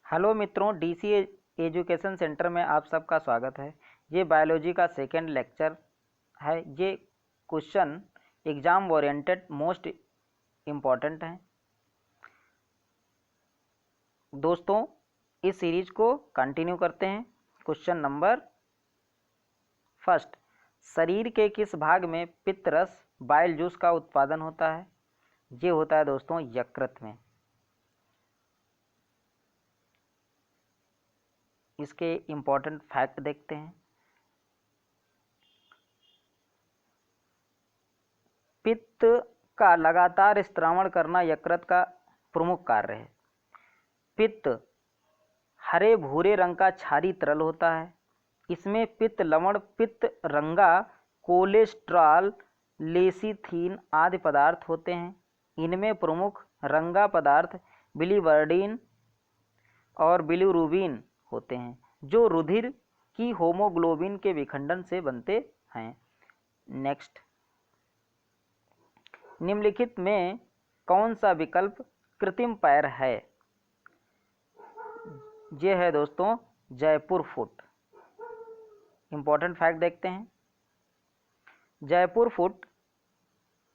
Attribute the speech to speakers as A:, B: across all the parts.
A: Hello मित्रों, DC education centre में आप सबका स्वागत है। ये बायोलॉजी का सेकेंड लेक्चर है। ये question exam oriented most important है। दोस्तों, इस सीरीज को कंटिन्यू करते हैं। क्वेश्चन नंबर फर्स्ट, शरीर के किस भाग में पित्त रस बाइल जूस का उत्पादन होता है? ये होता है दोस्तों यकृत में। इसके इम्पॉर्टेंट फैक्ट देखते हैं। पित्त का लगातार स्त्रावण करना यकृत का प्रमुख कार्य है। पित्त हरे भूरे रंग का क्षारीय तरल होता है। इसमें पित्त लवण, पित्त रंगा, कोलेस्ट्रॉल, लेसिथीन आदि पदार्थ होते हैं। इनमें प्रमुख रंगा पदार्थ बिलीवर्डिन और बिलीरुबिन होते हैं, जो रुधिर की होमोग्लोबिन के विखंडन से बनते हैं। नेक्स्ट, निम्नलिखित में कौन सा विकल्प कृत्रिम पैर है? ये है दोस्तों जयपुर फुट। इंपॉर्टेंट फैक्ट देखते हैं। जयपुर फुट,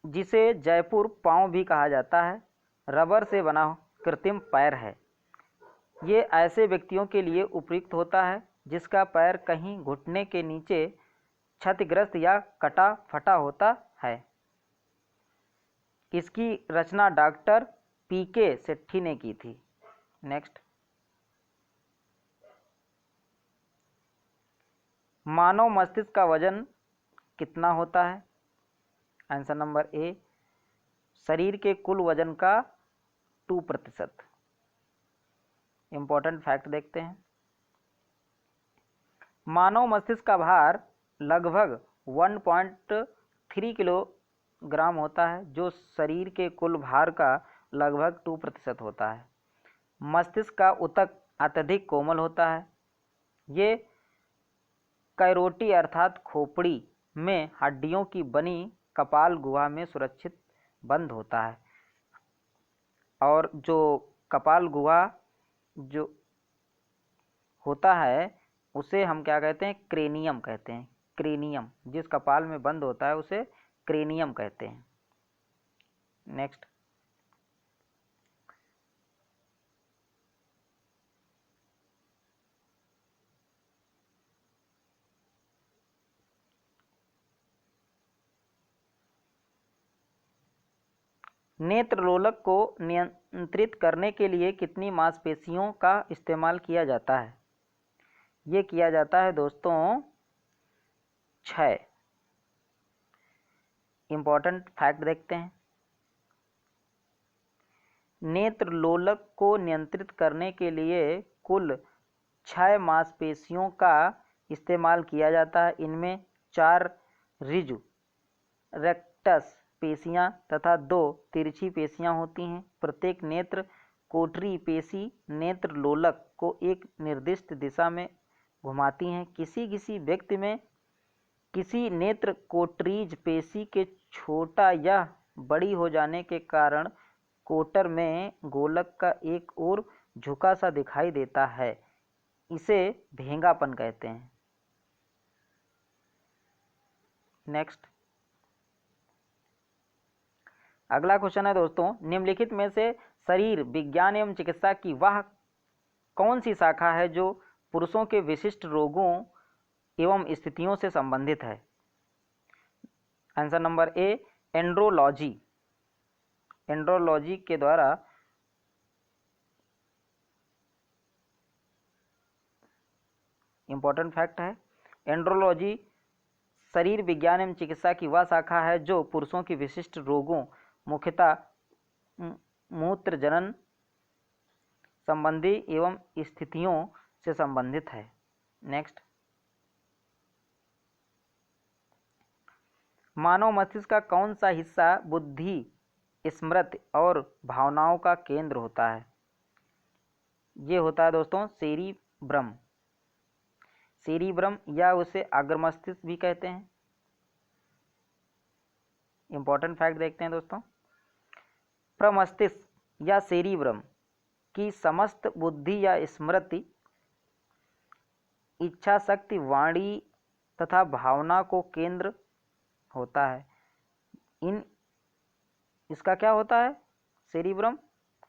A: जिसे जयपुर पांव भी कहा जाता है, रबर से बना कृत्रिम पैर है। ये ऐसे व्यक्तियों के लिए उपयुक्त होता है जिसका पैर कहीं घुटने के नीचे क्षतिग्रस्त या कटा फटा होता है। इसकी रचना डॉक्टर पीके सेठी ने की थी। नेक्स्ट, मानव मस्तिष्क का वजन कितना होता है? आंसर नंबर ए, शरीर के कुल वजन का 2%। इंपॉर्टेंट फैक्ट देखते हैं। मानव मस्तिष्क का भार लगभग 1.3 किलोग्राम होता है, जो शरीर के कुल भार का लगभग 2% होता है। मस्तिष्क का ऊतक अत्यधिक कोमल होता है। ये कैरोटी अर्थात खोपड़ी में हड्डियों की बनी कपाल गुहा में सुरक्षित बंद होता है। और जो कपाल गुहा जो होता है उसे हम क्या कहते हैं? क्रेनियम कहते हैं। क्रेनियम, जिस कपाल में बंद होता है उसे क्रेनियम कहते हैं। नेक्स्ट, नेत्रलोलक को नियंत्रित करने के लिए कितनी मांसपेशियों का इस्तेमाल किया जाता है? ये किया जाता है दोस्तों 6। इंपॉर्टेंट फैक्ट देखते हैं। नेत्रलोलक को नियंत्रित करने के लिए कुल 6 मांसपेशियों का इस्तेमाल किया जाता है। इनमें 4 रिजु रेक्टस पेशियां तथा 2 तिरछी पेशियां होती हैं। प्रत्येक नेत्र कोठरी पेशी नेत्रलोलक को एक निर्दिष्ट दिशा में घुमाती हैं। किसी व्यक्ति में किसी नेत्र कोटरीज पेशी के छोटा या बड़ी हो जाने के कारण कोटर में गोलक का एक ओर झुका सा दिखाई देता है। इसे भेंगापन कहते हैं। नेक्स्ट, अगला क्वेश्चन है दोस्तों, निम्नलिखित में से शरीर विज्ञान एवं चिकित्सा की वह कौन सी शाखा है जो पुरुषों के विशिष्ट रोगों एवं स्थितियों से संबंधित है? आंसर नंबर ए, एंड्रोलॉजी। एंड्रोलॉजी के द्वारा इंपॉर्टेंट फैक्ट है, एंड्रोलॉजी शरीर विज्ञान एवं चिकित्सा की वह शाखा है जो पुरुषों की विशिष्ट रोगों, मुख्यतः मूत्र जनन संबंधी एवं स्थितियों से संबंधित है। नेक्स्ट, मानव मस्तिष्क का कौन सा हिस्सा बुद्धि, स्मृति और भावनाओं का केंद्र होता है? ये होता है दोस्तों सेरिब्रम। सेरिब्रम या उसे अग्रमस्तिष्क भी कहते हैं। इंपॉर्टेंट फैक्ट देखते हैं दोस्तों। प्रमस्तिष्क या सेरिब्रम की समस्त बुद्धि या स्मृति, इच्छा शक्ति, वाणी तथा भावना को केंद्र होता है। इसका क्या होता है? सेरिब्रम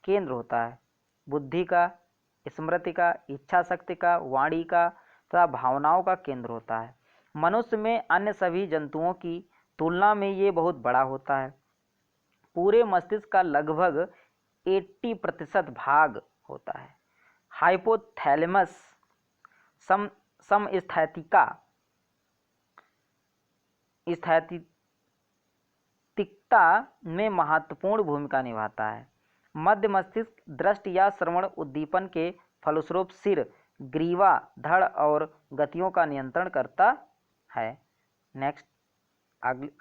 A: केंद्र होता है बुद्धि का, स्मृति का, इच्छा शक्ति का, वाणी का तथा भावनाओं का केंद्र होता है। मनुष्य में अन्य सभी जंतुओं की तुलना में ये बहुत बड़ा होता है। पूरे मस्तिष्क का लगभग 80% भाग होता है। हाइपोथैलेमस समस्थैतिका स्थैतिकता में महत्वपूर्ण भूमिका निभाता है। मध्य मस्तिष्क दृष्टि या श्रवण उद्दीपन के फलस्वरूप सिर, ग्रीवा, धड़ और गतियों का नियंत्रण करता है। नेक्स्ट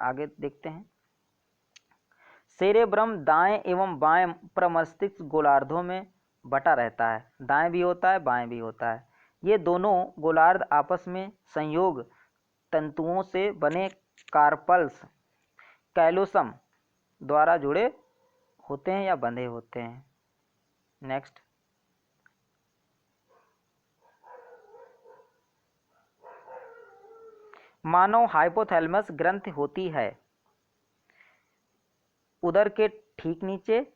A: आगे देखते हैं। सेरेब्रम दाएं एवं बाएं प्रमस्तिष्क गोलार्धों में बटा रहता है। दाएं भी होता है, बाएं भी होता है। ये दोनों गोलार्ध आपस में संयोग तंतुओं से बने कार्पल्स कैलोसम द्वारा जुड़े होते हैं या बंधे होते हैं। नेक्स्ट, मानव हाइपोथैलेमस ग्रंथि होती है उदर के ठीक नीचे,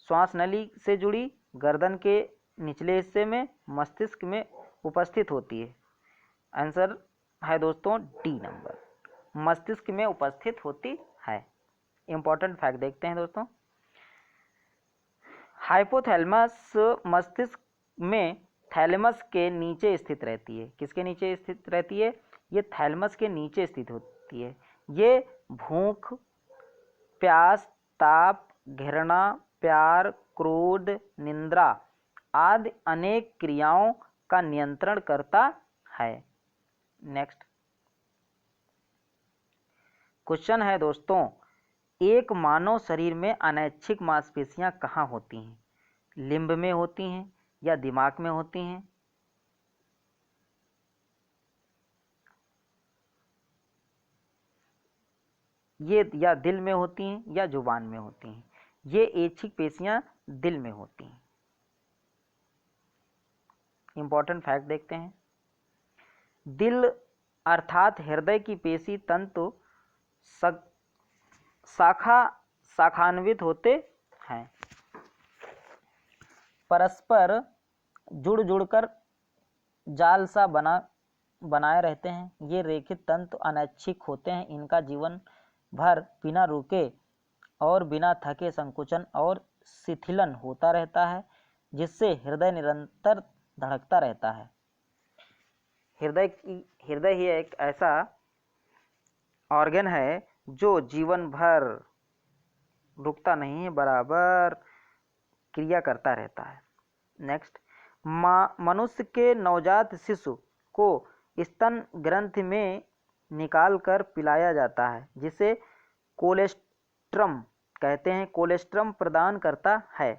A: श्वास नली से जुड़ी, गर्दन के निचले हिस्से में, मस्तिष्क में उपस्थित होती है। आंसर है दोस्तों डी नंबर, मस्तिष्क में उपस्थित होती है। इंपॉर्टेंट फैक्ट देखते हैं दोस्तों। हाइपोथैलेमस मस्तिष्क में थैलेमस के नीचे स्थित रहती है। किसके नीचे स्थित रहती है? ये थैलेमस के नीचे स्थित होती है। ये भूख, प्यास, ताप, घृणा, प्यार, क्रोध, निंद्रा आदि अनेक क्रियाओं का नियंत्रण करता है। नेक्स्ट क्वेश्चन है दोस्तों, एक मानव शरीर में अनैच्छिक मांसपेशियां कहाँ होती हैं? लिम्ब में होती हैं या दिमाग में होती हैं? ये या दिल में होती हैं या जुबान में होती हैं? ये ऐच्छिक पेशियां दिल में होती हैं। इंपॉर्टेंट फैक्ट देखते हैं। दिल अर्थात हृदय की पेशी तंतु शाखान्वित होते हैं, परस्पर जुड़कर जाल सा बनाए रहते हैं। ये रेखित तंतु अनैच्छिक होते हैं। इनका जीवन भर बिना रुके और बिना थके संकुचन और शिथिलन होता रहता है, जिससे हृदय निरंतर धड़कता रहता है। हृदय ही एक ऐसा ऑर्गन है जो जीवन भर रुकता नहीं है, बराबर क्रिया करता रहता है। नेक्स्ट, मनुष्य के नवजात शिशु को स्तन ग्रंथि में निकालकर पिलाया जाता है, जिसे कोलेस्ट्रम कहते हैं। कोलेस्ट्रम प्रदान करता है,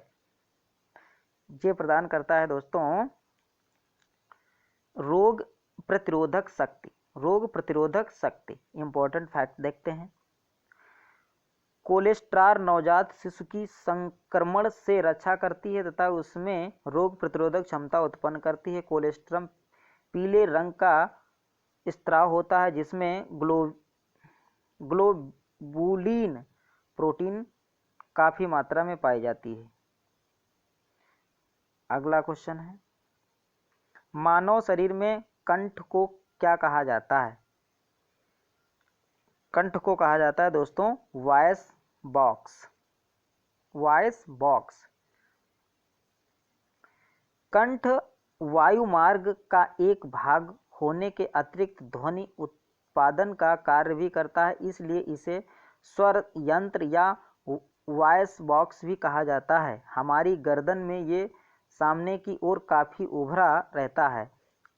A: ये प्रदान करता है दोस्तों रोग प्रतिरोधक शक्ति। रोग प्रतिरोधक शक्ति, इंपॉर्टेंट फैक्ट देखते हैं। कोलेस्ट्रॉल नवजात शिशु की संक्रमण से रक्षा करती है तथा उसमें रोग प्रतिरोधक क्षमता उत्पन्न करती है। कोलेस्ट्रम पीले रंग का स्राव होता है, जिसमें ग्लोबुलिन प्रोटीन काफी मात्रा में पाई जाती है। अगला क्वेश्चन है, मानव शरीर में कंठ को क्या कहा जाता है? कंठ को कहा जाता है दोस्तों वॉइस बॉक्स। Voice box. कंठ वायु मार्ग का एक भाग होने के अतिरिक्त ध्वनि उत्पादन का कार्य भी करता है, इसलिए इसे स्वर यंत्र या वॉइस बॉक्स भी कहा जाता है। हमारी गर्दन में ये सामने की ओर काफी उभरा रहता है।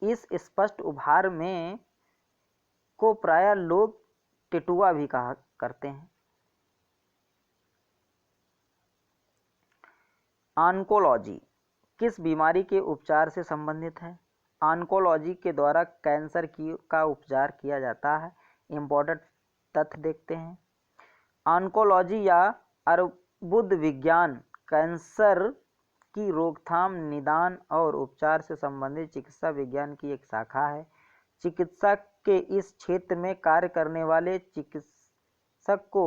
A: इस स्पष्ट उभार में को प्रायः लोग टेटुआ भी कहा करते हैं। ऑन्कोलॉजी किस बीमारी के उपचार से संबंधित है? ऑन्कोलॉजी के द्वारा कैंसर का उपचार किया जाता है। इम्पोर्टेंट तथ्य देखते हैं। ऑन्कोलॉजी या अर्बुद विज्ञान कैंसर की रोकथाम, निदान और उपचार से संबंधित चिकित्सा विज्ञान की एक शाखा है। चिकित्सा के इस क्षेत्र में कार्य करने वाले चिकित्सक को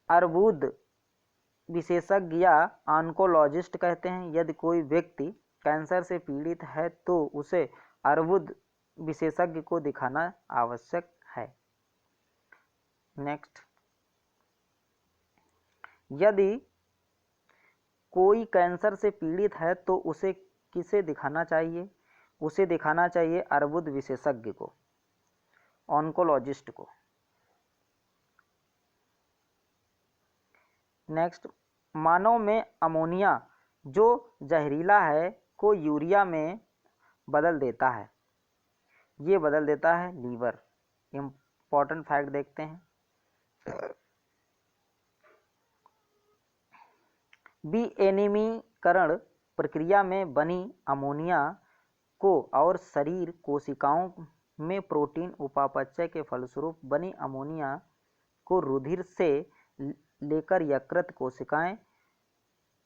A: अर्बुद विशेषज्ञ या ऑन्कोलॉजिस्ट कहते हैं। यदि कोई व्यक्ति कैंसर से पीड़ित है तो उसे अर्बुद विशेषज्ञ को दिखाना आवश्यक है। नेक्स्ट, यदि कोई कैंसर से पीड़ित है तो उसे किसे दिखाना चाहिए? उसे दिखाना चाहिए अर्बुद विशेषज्ञ को, ऑन्कोलॉजिस्ट को। नेक्स्ट, मानव में अमोनिया जो जहरीला है को यूरिया में बदल देता है। ये बदल देता है लीवर। इम्पॉर्टेंट फैक्ट देखते हैं। विनियमीकरण प्रक्रिया में बनी अमोनिया को और शरीर कोशिकाओं में प्रोटीन उपापचय के फलस्वरूप बनी अमोनिया को रुधिर से लेकर यकृत कोशिकाएं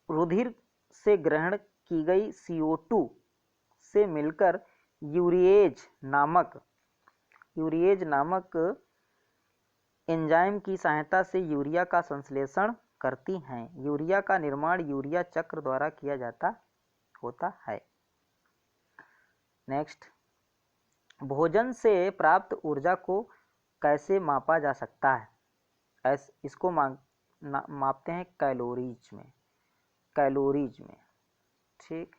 A: रुधिर से ग्रहण की गई CO2 से मिलकर यूरिएज नामक एंजाइम की सहायता से यूरिया का संश्लेषण करती हैं। यूरिया का निर्माण यूरिया चक्र द्वारा किया जाता होता है। नेक्स्ट, भोजन से प्राप्त ऊर्जा को कैसे मापा जा सकता है? इसको मापते हैं कैलोरीज में। ठीक,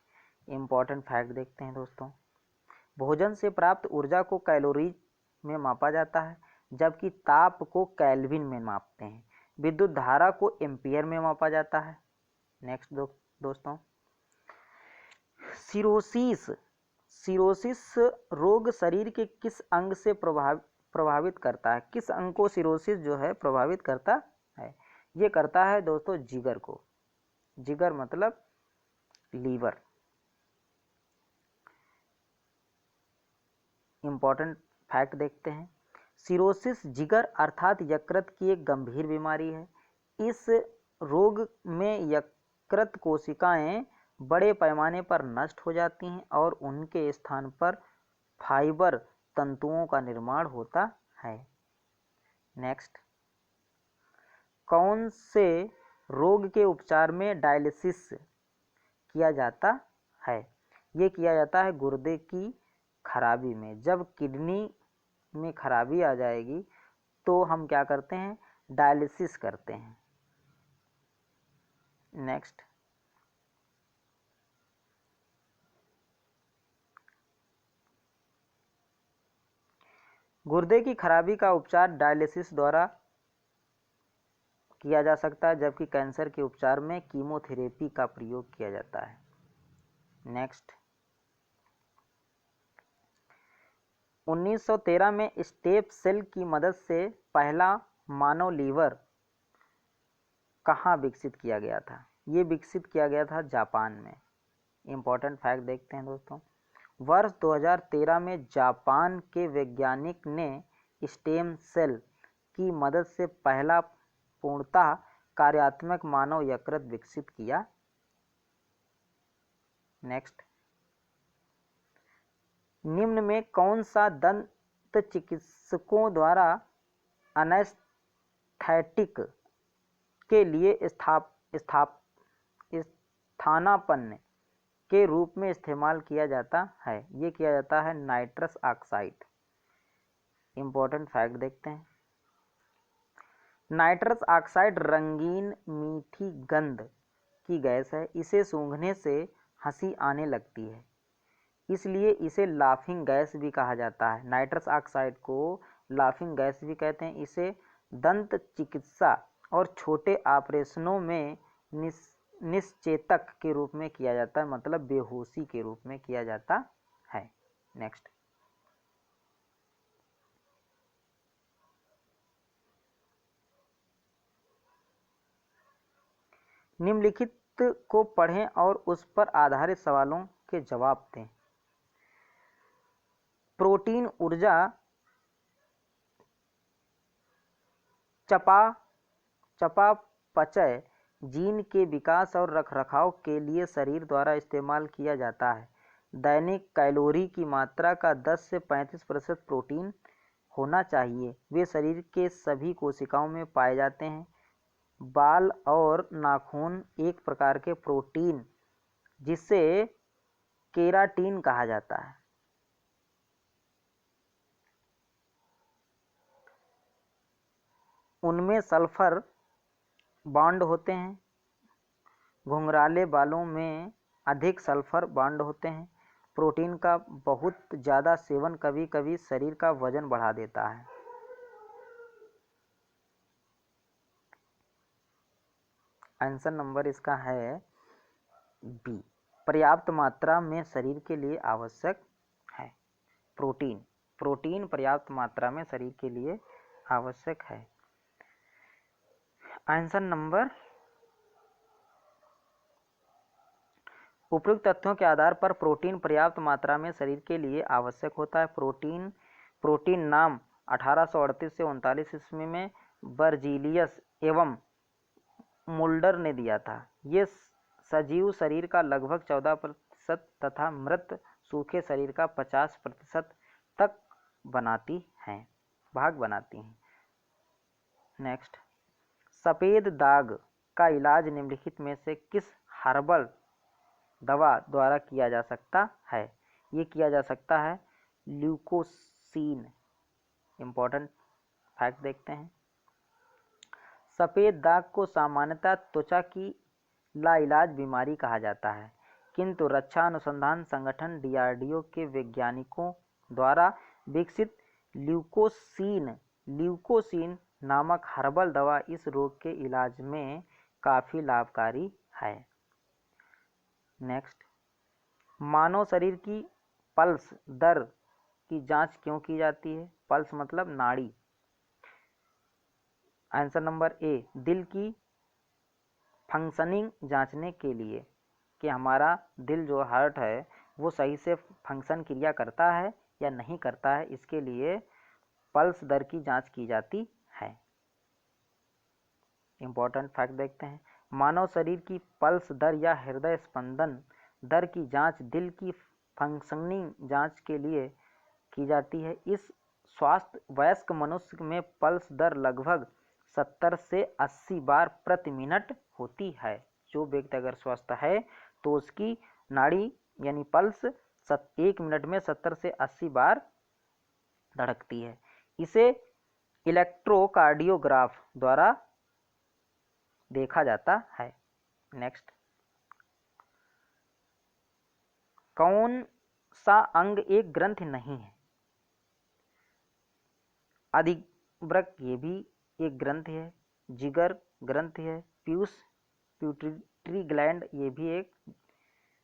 A: इम्पॉर्टेंट फैक्ट देखते हैं दोस्तों। भोजन से प्राप्त ऊर्जा को कैलोरीज में मापा जाता है, जबकि ताप को केल्विन में मापते हैं। विद्युत धारा को एम्पियर में मापा जाता है। नेक्स्ट दोस्तों, सिरोसिस रोग शरीर के किस अंग से प्रभावित करता है? किस अंग को सिरोसिस जो है प्रभावित करता है? ये करता है दोस्तों जिगर को। जिगर मतलब लीवर। इम्पॉर्टेंट फैक्ट देखते हैं। सिरोसिस जिगर अर्थात यकृत की एक गंभीर बीमारी है। इस रोग में यकृत कोशिकाएं बड़े पैमाने पर नष्ट हो जाती हैं और उनके स्थान पर फाइबर तंतुओं का निर्माण होता है। नेक्स्ट, कौन से रोग के उपचार में डायलिसिस किया जाता है? ये किया जाता है गुर्दे की खराबी में। जब किडनी में खराबी आ जाएगी तो हम क्या करते हैं? डायलिसिस करते हैं। नेक्स्ट, गुर्दे की खराबी का उपचार डायलिसिस द्वारा किया जा सकता है, जबकि कैंसर के उपचार में कीमोथेरेपी का प्रयोग किया जाता है। नेक्स्ट, 1913 में स्टेप सेल की मदद से पहला मानव लीवर कहाँ विकसित किया गया था? ये विकसित किया गया था जापान में। इम्पॉर्टेंट फैक्ट देखते हैं दोस्तों। वर्ष 2013 में जापान के वैज्ञानिक ने स्टेम सेल की मदद से पहला पूर्णतः कार्यात्मक मानव यकृत विकसित किया। नेक्स्ट, निम्न में कौन सा दंत चिकित्सकों द्वारा एनेस्थेटिक के लिए स्थानापन्न के रूप में इस्तेमाल किया जाता है? ये किया जाता है नाइट्रस ऑक्साइड। इम्पॉर्टेंट फैक्ट देखते हैं। नाइट्रस ऑक्साइड रंगीन मीठी गंध की गैस है। इसे सूंघने से हंसी आने लगती है, इसलिए इसे लाफिंग गैस भी कहा जाता है। नाइट्रस ऑक्साइड को लाफिंग गैस भी कहते हैं। इसे दंत चिकित्सा और छोटे ऑपरेशनों में निश्चेतक के रूप में किया जाता है, मतलब बेहोशी के रूप में किया जाता है। नेक्स्ट, निम्नलिखित को पढ़ें और उस पर आधारित सवालों के जवाब दें। प्रोटीन ऊर्जा चयापचय जीन के विकास और रखरखाव के लिए शरीर द्वारा इस्तेमाल किया जाता है। दैनिक कैलोरी की मात्रा का 10 से 35% प्रोटीन होना चाहिए। वे शरीर के सभी कोशिकाओं में पाए जाते हैं। बाल और नाखून एक प्रकार के प्रोटीन जिसे केराटिन कहा जाता है। उनमें सल्फर बॉन्ड होते हैं। घुंघराले बालों में अधिक सल्फर बॉन्ड होते हैं। प्रोटीन का बहुत ज़्यादा सेवन कभी कभी शरीर का वजन बढ़ा देता है। आंसर नंबर इसका है बी। पर्याप्त मात्रा में शरीर के लिए आवश्यक है। प्रोटीन पर्याप्त मात्रा में शरीर के लिए आवश्यक है। आंसर नंबर उपयुक्त तथ्यों के आधार पर प्रोटीन पर्याप्त मात्रा में शरीर के लिए आवश्यक होता है। प्रोटीन नाम 1838 से 39 ईस्वी में बर्जीलियस एवं मुल्डर ने दिया था। ये सजीव शरीर का लगभग 14% तथा मृत सूखे शरीर का 50% तक भाग बनाती हैं। नेक्स्ट, सफ़ेद दाग का इलाज निम्नलिखित में से किस हर्बल दवा द्वारा किया जा सकता है? ये किया जा सकता है ल्यूकोसीन। इम्पोर्टेंट फैक्ट देखते हैं। सफ़ेद दाग को सामान्यतः त्वचा की लाइलाज बीमारी कहा जाता है, किंतु रक्षा अनुसंधान संगठन DRDO के वैज्ञानिकों द्वारा विकसित ल्यूकोसीन नामक हर्बल दवा इस रोग के इलाज में काफ़ी लाभकारी है। नेक्स्ट, मानव शरीर की पल्स दर की जांच क्यों की जाती है? पल्स मतलब नाड़ी। आंसर नंबर ए, दिल की फंक्शनिंग जांचने के लिए कि हमारा दिल जो हार्ट है वो सही से फंक्शन क्रिया करता है या नहीं करता है, इसके लिए पल्स दर की जांच की जाती है। इम्पोर्टेंट फैक्ट देखते हैं। मानव शरीर की पल्स दर या हृदय स्पंदन दर की जांच दिल की फंक्शनिंग जांच के लिए की जाती है। इस स्वास्थ्य वयस्क मनुष्य में पल्स दर लगभग 70 से 80 बार प्रति मिनट होती है। जो व्यक्ति अगर स्वस्थ है तो उसकी नाड़ी यानी पल्स 1 मिनट में 70 से 80 बार धड़कती है। इसे इलेक्ट्रोकार्डियोग्राफ द्वारा देखा जाता है। नेक्स्ट, कौन सा अंग एक ग्रंथि नहीं है? अधिवृक्क ये भी एक ग्रंथि है। जिगर ग्रंथि है। प्यूटरी ग्लैंड ये भी एक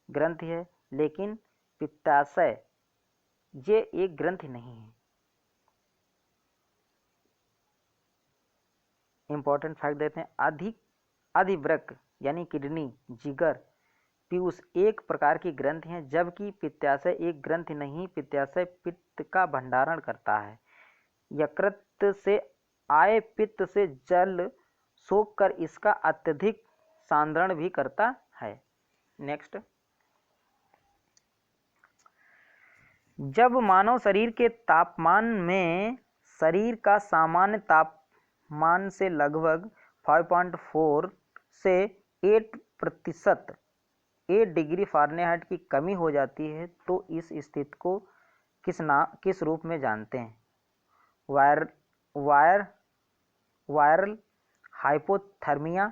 A: ग्रंथि है, लेकिन पित्ताशय ये एक ग्रंथि नहीं है। इंपॉर्टेंट फैक्ट देते हैं। अधिवृक्क यानी किडनी, जिगर, पीयूष एक प्रकार की ग्रंथि है, जबकि पित्ताशय एक ग्रंथि नहीं। पित्ताशय पित्त का भंडारण करता है। यकृत से आए पित्त से जल सोख कर इसका अत्यधिक सांद्रण भी करता है। नेक्स्ट, जब मानव शरीर के तापमान में शरीर का सामान्य तापमान से लगभग 5.4 से 8% 8 डिग्री फ़ारेनहाइट की कमी हो जाती है तो इस स्थिति को किस रूप में जानते हैं? वायरल हाइपोथर्मिया,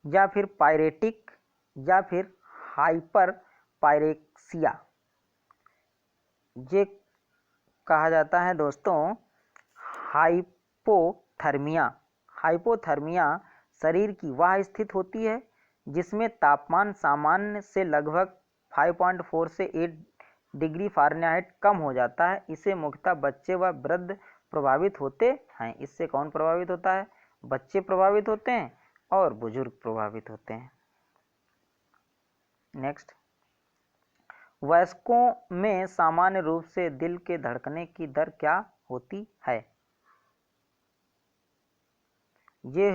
A: या फिर पायरेटिक, या फिर हाइपर पायरेक्सिया। ये कहा जाता है दोस्तों हाइपोथर्मिया। हाइपोथर्मिया शरीर की वह स्थिति होती है जिसमें तापमान सामान्य से लगभग 5.4 से 8 डिग्री फ़ारेनहाइट कम हो जाता है। इसे मुख्यतः बच्चे व वृद्ध प्रभावित होते हैं। इससे कौन प्रभावित होता है? बच्चे प्रभावित होते हैं और बुजुर्ग प्रभावित होते हैं। नेक्स्ट, वयस्कों में सामान्य रूप से दिल के धड़कने की दर क्या होती है? ये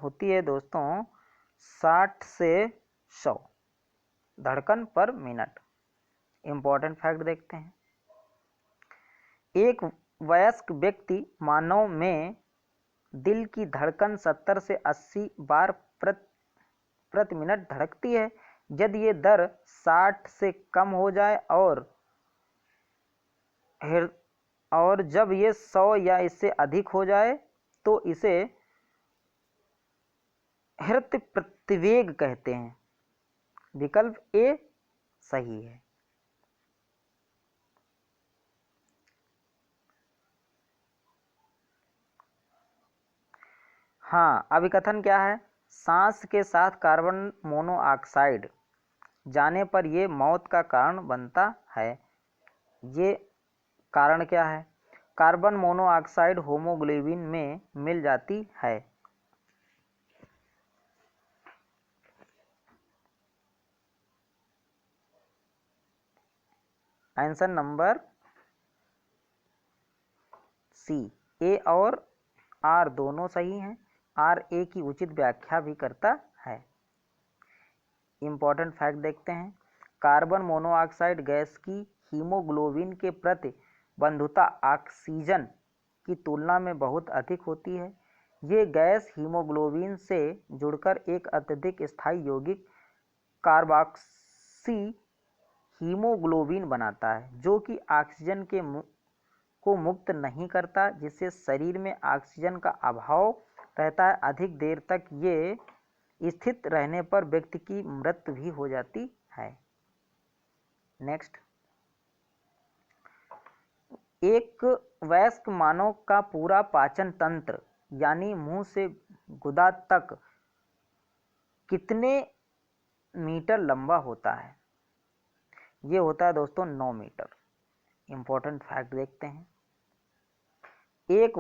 A: होती है दोस्तों 60 से 100 धड़कन पर मिनट। इम्पोर्टेंट फैक्ट देखते हैं। एक वयस्क व्यक्ति मानव में दिल की धड़कन 70 से 80 बार प्रति मिनट धड़कती है। यदि ये दर 60 से कम हो जाए और जब ये 100 या इससे अधिक हो जाए तो इसे हृदय प्रतिवेग कहते हैं। विकल्प ए सही है। हाँ, अभिकथन क्या है? सांस के साथ कार्बन मोनोऑक्साइड जाने पर यह मौत का कारण बनता है। ये कारण क्या है? कार्बन मोनोऑक्साइड हीमोग्लोबिन में मिल जाती है। आंसर नंबर सी, ए और आर दोनों सही हैं। आर ए की उचित व्याख्या भी करता है। इम्पोर्टेंट फैक्ट देखते हैं। कार्बन मोनोऑक्साइड गैस की हीमोग्लोबिन के प्रति बंधुता ऑक्सीजन की तुलना में बहुत अधिक होती है। ये गैस हीमोग्लोबिन से जुड़कर एक अत्यधिक स्थायी यौगिक कार्बोक्सी हीमोग्लोबिन बनाता है, जो कि ऑक्सीजन को मुक्त नहीं करता, जिससे शरीर में ऑक्सीजन का अभाव रहता है। अधिक देर तक ये स्थित रहने पर व्यक्ति की मृत्यु भी हो जाती है। नेक्स्ट, एक वयस्क मानव का पूरा पाचन तंत्र यानी मुंह से गुदा तक कितने मीटर लंबा होता है? ये होता है दोस्तों 9 मीटर। इम्पोर्टेंट फैक्ट देखते हैं। एक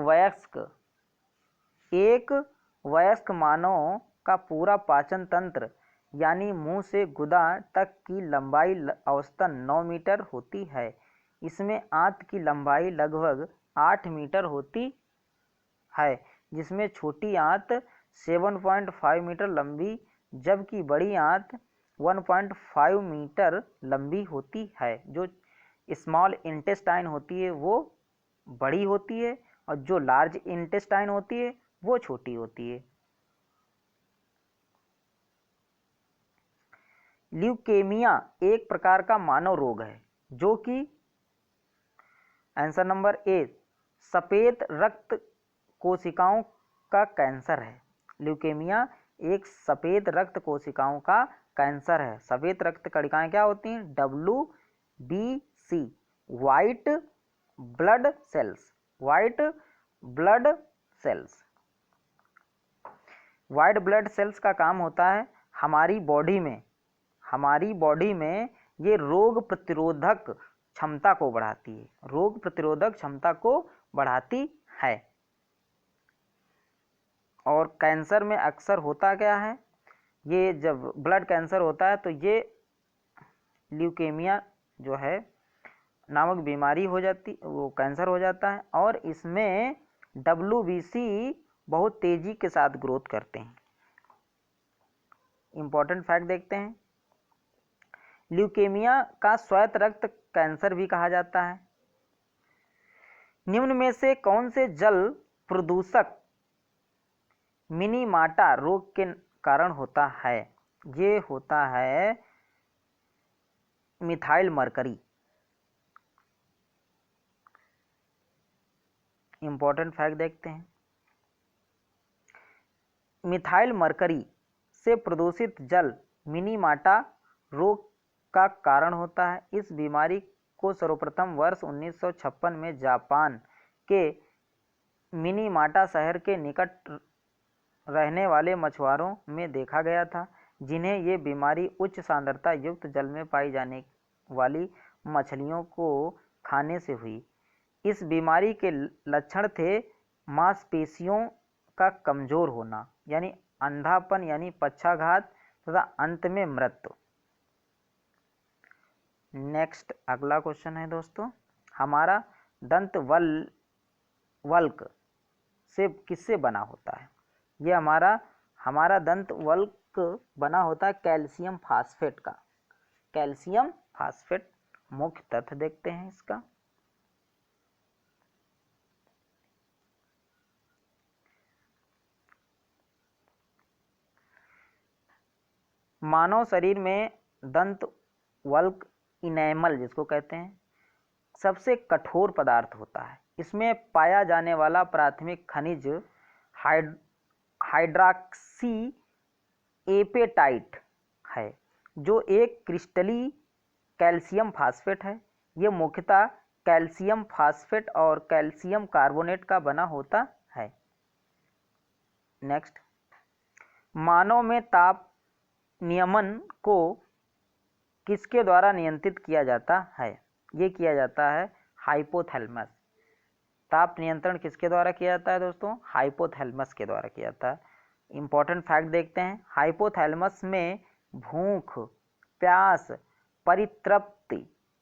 A: वयस्क मानव का पूरा पाचन तंत्र यानी मुंह से गुदा तक की लंबाई औसतन 9 मीटर होती है। इसमें आंत की लंबाई लगभग 8 मीटर होती है, जिसमें छोटी आंत 7.5 मीटर लंबी जबकि बड़ी आंत 1.5 मीटर लंबी होती है। जो स्मॉल इंटेस्टाइन होती है वो बड़ी होती है और जो लार्ज इंटेस्टाइन होती है वो छोटी होती है। ल्यूकेमिया एक प्रकार का मानव रोग है जो कि आंसर नंबर ए सफेद रक्त कोशिकाओं का कैंसर है। ल्यूकेमिया एक सफेद रक्त कोशिकाओं का कैंसर है। सफेद रक्त कणिकाएं क्या होती हैं? WBC white blood cells. White blood cells का काम होता है हमारी बॉडी में ये रोग प्रतिरोधक क्षमता को बढ़ाती है। रोग प्रतिरोधक क्षमता को बढ़ाती है। और कैंसर में अक्सर होता क्या है? ये जब ब्लड कैंसर होता है तो ये ल्यूकेमिया जो है नामक बीमारी हो जाती, वो कैंसर हो जाता है और इसमें WBC बहुत तेजी के साथ ग्रोथ करते हैं। इम्पोर्टेंट फैक्ट देखते हैं। ल्यूकेमिया का श्वेत रक्त कैंसर भी कहा जाता है। निम्न में से कौन से जल प्रदूषक मिनीमाटा रोग के कारण होता है? ये होता है मिथाइल मरकरी। इम्पोर्टेंट फैक्ट देखते हैं। मिथाइल मरकरी से प्रदूषित जल मिनीमाटा रोग का कारण होता है। इस बीमारी को सर्वप्रथम वर्ष 1956 में जापान के मिनीमाटा शहर के निकट रहने वाले मछुआरों में देखा गया था, जिन्हें ये बीमारी उच्च सांद्रता युक्त जल में पाई जाने वाली मछलियों को खाने से हुई। इस बीमारी के लक्षण थे मांसपेशियों का कमजोर होना यानी अंधापन यानी पक्षाघात तथा अंत में मृत्यु। नेक्स्ट अगला क्वेश्चन है दोस्तों, हमारा दंत वल्क से किससे बना होता है? ये हमारा दंत वल्क बना होता है कैल्शियम फास्फेट का। कैल्शियम फास्फेट मुख्य तथ्य देखते हैं इसका। मानव शरीर में दंत वल्क इनेमल जिसको कहते हैं सबसे कठोर पदार्थ होता है। इसमें पाया जाने वाला प्राथमिक खनिज हाइड्रॉक्सी एपेटाइट है, जो एक क्रिस्टली कैल्शियम फास्फेट है। ये मुख्यतः कैल्शियम फास्फेट और कैल्शियम कार्बोनेट का बना होता है। नेक्स्ट, मानव में ताप नियमन को किसके द्वारा नियंत्रित किया जाता है? ये किया जाता है हाइपोथैलेमस। ताप नियंत्रण किसके द्वारा किया जाता है दोस्तों? हाइपोथैलेमस के द्वारा किया जाता है। इंपॉर्टेंट फैक्ट देखते हैं, हाइपोथैलेमस में भूख, प्यास, परितृप्ति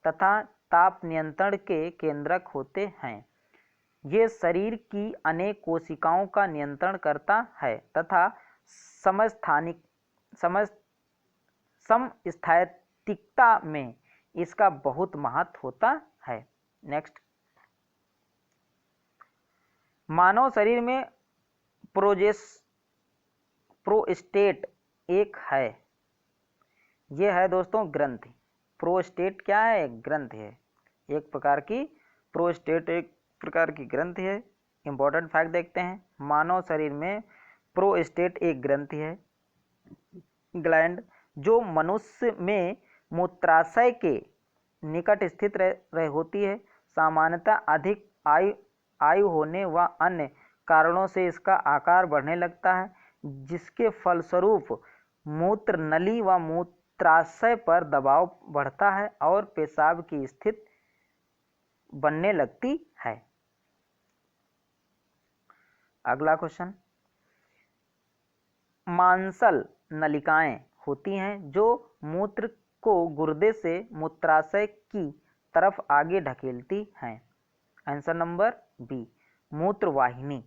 A: तथा ताप नियंत्रण के केंद्रक होते हैं। ये शरीर की अनेक कोशिकाओं का नियंत्रण करता है तथा समस्थैतिकता में इसका बहुत महत्व होता है। नेक्स्ट, मानव शरीर में प्रोस्टेट एक है। यह है दोस्तों ग्रंथि। प्रोस्टेट क्या है? ग्रंथि है। एक प्रकार की प्रोस्टेट एक प्रकार की ग्रंथि है। इंपॉर्टेंट फैक्ट देखते हैं, मानव शरीर में प्रोस्टेट एक ग्रंथि है, ग्लैंड, जो मनुष्य में मूत्राशय के निकट स्थित होती है। सामान्यतः अधिक आयु होने व अन्य कारणों से इसका आकार बढ़ने लगता है, जिसके फलस्वरूप मूत्र नली व मूत्राशय पर दबाव बढ़ता है और पेशाब की स्थिति बनने लगती है। अगला क्वेश्चन, मांसल नलिकाएं होती हैं जो मूत्र को गुर्दे से मूत्राशय की तरफ आगे ढकेलती हैं। आंसर नंबर बी, मूत्रवाहिनी।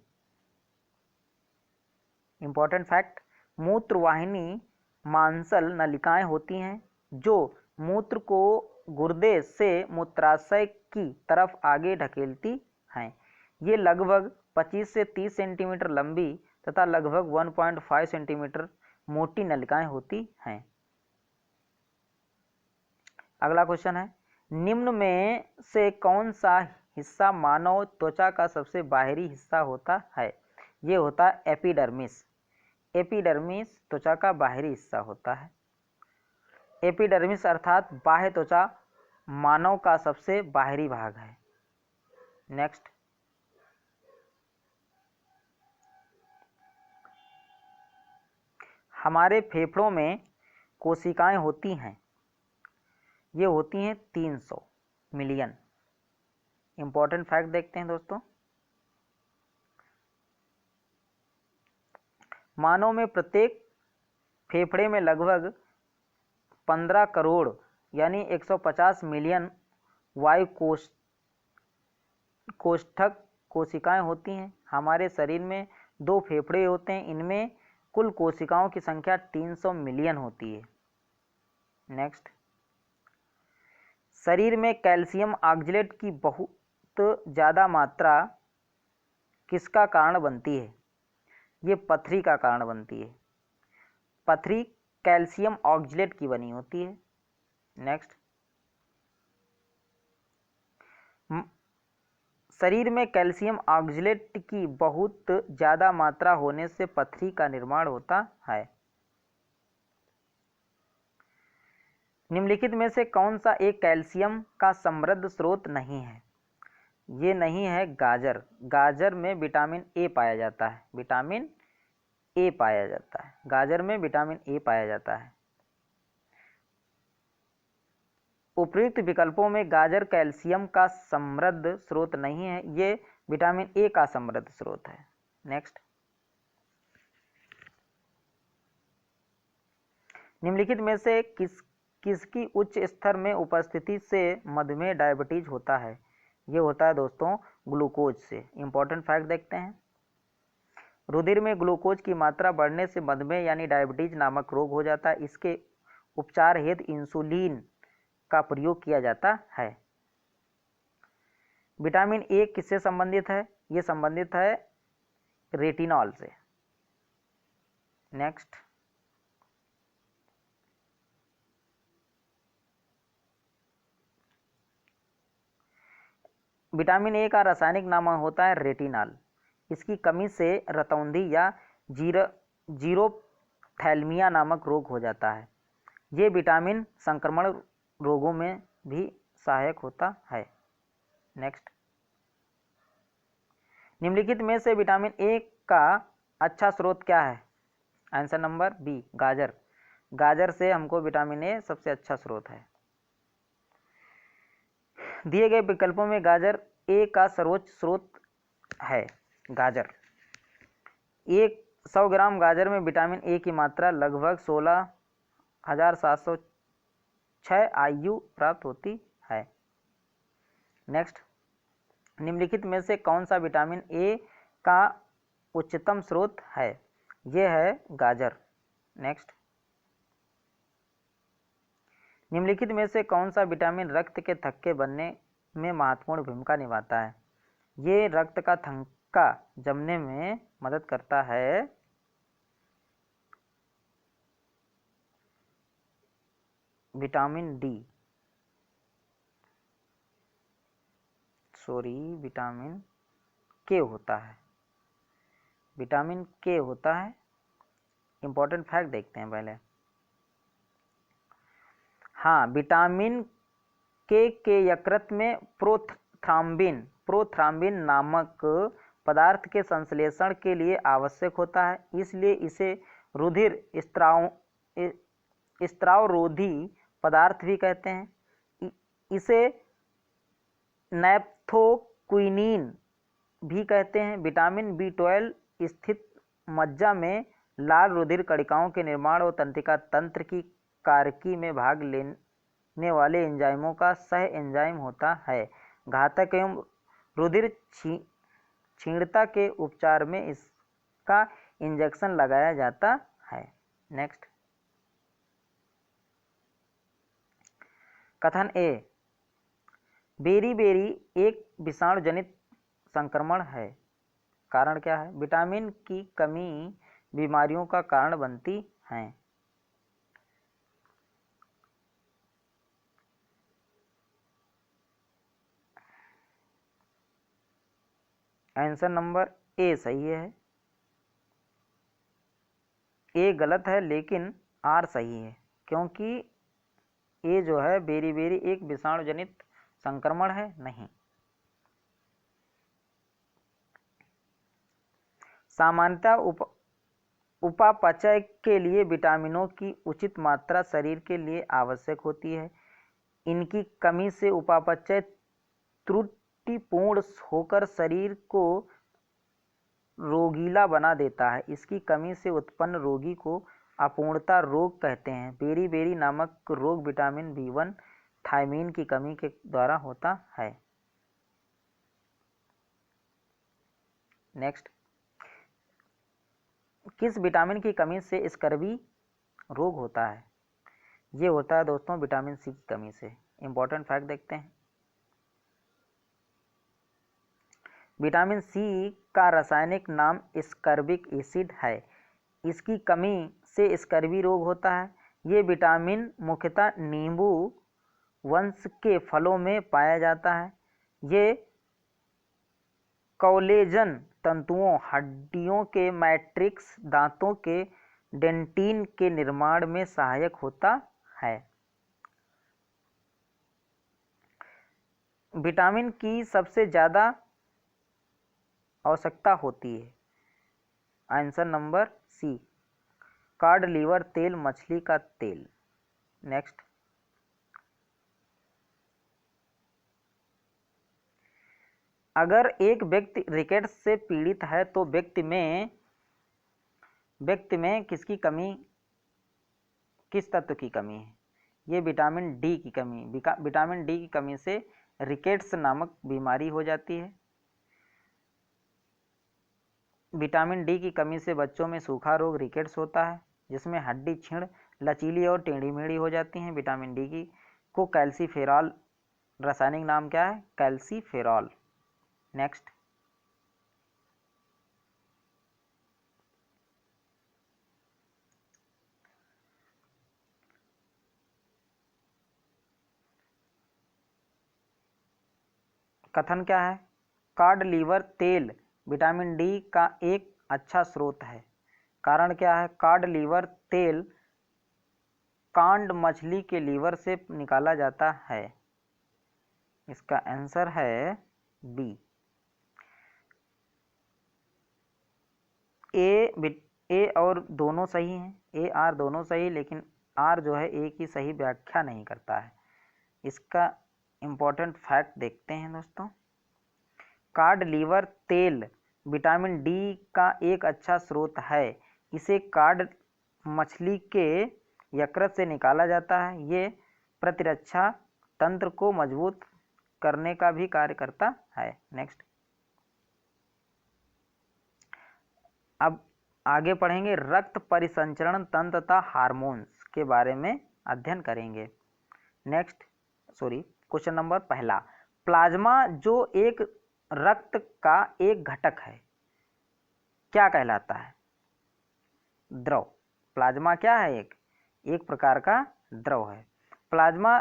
A: इंपॉर्टेंट फैक्ट, मूत्रवाहिनी मांसल नलिकाएं होती हैं जो मूत्र को गुर्दे से मूत्राशय की तरफ आगे ढकेलती हैं। ये लगभग 25 से 30 सेंटीमीटर लंबी तथा लगभग 1.5 सेंटीमीटर मोटी नलिकाएं होती हैं। अगला क्वेश्चन है, निम्न में से कौन सा हिस्सा मानव त्वचा का सबसे बाहरी हिस्सा होता है? ये होता है एपिडर्मिस। एपिडर्मिस त्वचा का बाहरी हिस्सा होता है। एपिडर्मिस अर्थात बाह्य त्वचा मानव का सबसे बाहरी भाग है। नेक्स्ट, हमारे फेफड़ों में कोशिकाएं होती हैं, ये होती हैं 300 मिलियन। इंपॉर्टेंट फैक्ट देखते हैं दोस्तों, मानव में प्रत्येक फेफड़े में लगभग 15 करोड़ यानी 150 मिलियन वायु कोष्ठक कोशिकाएं होती हैं। हमारे शरीर में 2 फेफड़े होते हैं, इनमें कुल कोशिकाओं की संख्या 300 मिलियन होती है। नेक्स्ट, शरीर में कैल्शियम ऑक्जेलेट की बहुत ज़्यादा मात्रा किसका कारण बनती है? ये पथरी का कारण बनती है। पथरी कैल्शियम ऑक्जेलेट की बनी होती है। नेक्स्ट, शरीर में कैल्शियम ऑक्जेलेट की बहुत ज़्यादा मात्रा होने से पथरी का निर्माण होता है। निम्नलिखित में से कौन सा एक कैल्शियम का समृद्ध स्रोत नहीं है? ये नहीं है गाजर। गाजर में विटामिन ए पाया जाता है। विटामिन ए पाया जाता है, गाजर में विटामिन ए पाया जाता है। उपयुक्त विकल्पों में गाजर कैल्शियम का समृद्ध स्रोत नहीं है, ये विटामिन ए का समृद्ध स्रोत है। नेक्स्ट, निम्नलिखित में से किसकी उच्च स्तर में उपस्थिति से मधुमेह डायबिटीज होता है? ये होता है दोस्तों ग्लूकोज से। इंपॉर्टेंट फैक्ट देखते हैं। रुधिर में ग्लूकोज की मात्रा बढ़ने से मधुमेह यानी डायबिटीज नामक रोग हो जाता है। इसके उपचार हेतु इंसुलिन का प्रयोग किया जाता है। विटामिन ए किससे संबंधित है? ये संबंधित है रेटिनॉल से। नेक्स्ट, विटामिन ए का रासायनिक नाम होता है रेटिनॉल। इसकी कमी से रतौंधी या जीरोथैल्मिया नामक रोग हो जाता है। ये विटामिन संक्रमण रोगों में भी सहायक होता है। नेक्स्ट, निम्नलिखित में से विटामिन ए का अच्छा स्रोत क्या है? आंसर नंबर बी, गाजर। गाजर से हमको विटामिन ए सबसे अच्छा स्रोत है। दिए गए विकल्पों में गाजर ए का सर्वोच्च स्रोत है। गाजर 100 ग्राम गाजर में विटामिन ए की मात्रा लगभग 16,706 IU प्राप्त होती है। नेक्स्ट, निम्नलिखित में से कौन सा विटामिन ए का उच्चतम स्रोत है? यह है गाजर। नेक्स्ट, निम्नलिखित में से कौन सा विटामिन रक्त के थक्के बनने में महत्वपूर्ण भूमिका निभाता है? ये रक्त का थक्का जमने में मदद करता है। विटामिन डी, विटामिन के होता है। विटामिन के होता है। इंपॉर्टेंट फैक्ट देखते हैं पहले। हाँ, विटामिन के यकृत में प्रोथ्राम्बिन नामक पदार्थ के संश्लेषण के लिए आवश्यक होता है। इसलिए इसे रुधिर स्त्रावरोधी पदार्थ भी कहते हैं। इसे नैप्थोक्विनिन भी कहते हैं। विटामिन B12 स्थित मज्जा में लाल रुधिर कणिकाओं के निर्माण और तंत्रिका तंत्र की कार्यकी में भाग लेने वाले एंजाइमों का सह एंजाइम होता है। घातक एवं रुधिर क्षीणता के उपचार में इसका इंजेक्शन लगाया जाता है। नेक्स्ट, कथन ए, बेरी एक विषाणु जनित संक्रमण है। कारण क्या है? विटामिन की कमी बीमारियों का कारण बनती है। आंसर नंबर ए सही है। ए गलत है लेकिन आर सही है, क्योंकि ए जो है बेरी एक विषाणु जनित संक्रमण है नहीं। सामान्यतः उपापचय के लिए विटामिनों की उचित मात्रा शरीर के लिए आवश्यक होती है। इनकी कमी से उपापचय त्रुटिपूर्ण होकर शरीर को रोगीला बना देता है। इसकी कमी से उत्पन्न रोगी को अपूर्णता रोग कहते हैं। बेरी नामक रोग विटामिन B1 थायमीन की कमी के द्वारा होता है। नेक्स्ट, किस विटामिन की कमी से स्कर्वी रोग होता है? ये होता है दोस्तों विटामिन सी की कमी से। इंपॉर्टेंट फैक्ट देखते हैं। विटामिन सी का रासायनिक नाम स्कर्बिक एसिड है। इसकी कमी से स्कर्वी रोग होता है। ये विटामिन मुख्यतः नींबू वंश के फलों में पाया जाता है। ये कोलेजन तंतुओं, हड्डियों के मैट्रिक्स, दांतों के डेंटिन के निर्माण में सहायक होता है। विटामिन की सबसे ज़्यादा आवश्यकता होती है। Answer number C, cod liver तेल, मछली का तेल। नेक्स्ट, अगर एक व्यक्ति रिकेट्स से पीड़ित है तो व्यक्ति में किस तत्व की कमी है? ये विटामिन डी की कमी, विटामिन डी की कमी से रिकेट्स नामक बीमारी हो जाती है। विटामिन डी की कमी से बच्चों में सूखा रोग रिकेट्स होता है, जिसमें हड्डी छीण लचीली और टेढ़ी मेढ़ी हो जाती हैं। विटामिन डी की को कैल्सीफेरॉल, रासायनिक नाम क्या है? कैल्सीफेरॉल। नेक्स्ट, कथन क्या है? कॉड लीवर तेल विटामिन डी का एक अच्छा स्रोत है। कारण क्या है? कॉड लीवर तेल कांड मछली के लीवर से निकाला जाता है। इसका आंसर है बी। ए और दोनों सही हैं, ए आर दोनों सही, लेकिन आर जो है ए की सही व्याख्या नहीं करता है। इसका इम्पोर्टेंट फैक्ट देखते हैं दोस्तों। कॉड लीवर तेल विटामिन डी का एक अच्छा स्रोत है। इसे कॉड मछली के यकृत से निकाला जाता है। ये प्रतिरक्षा तंत्र को मजबूत करने का भी कार्य करता है। नेक्स्ट, अब आगे पढ़ेंगे रक्त परिसंचरण तंत्र तथा हार्मोन्स के बारे में अध्ययन करेंगे। नेक्स्ट, क्वेश्चन नंबर पहला, प्लाज्मा जो एक रक्त का एक घटक है क्या कहलाता है? द्रव। प्लाज्मा क्या है? एक प्रकार का द्रव है। प्लाज्मा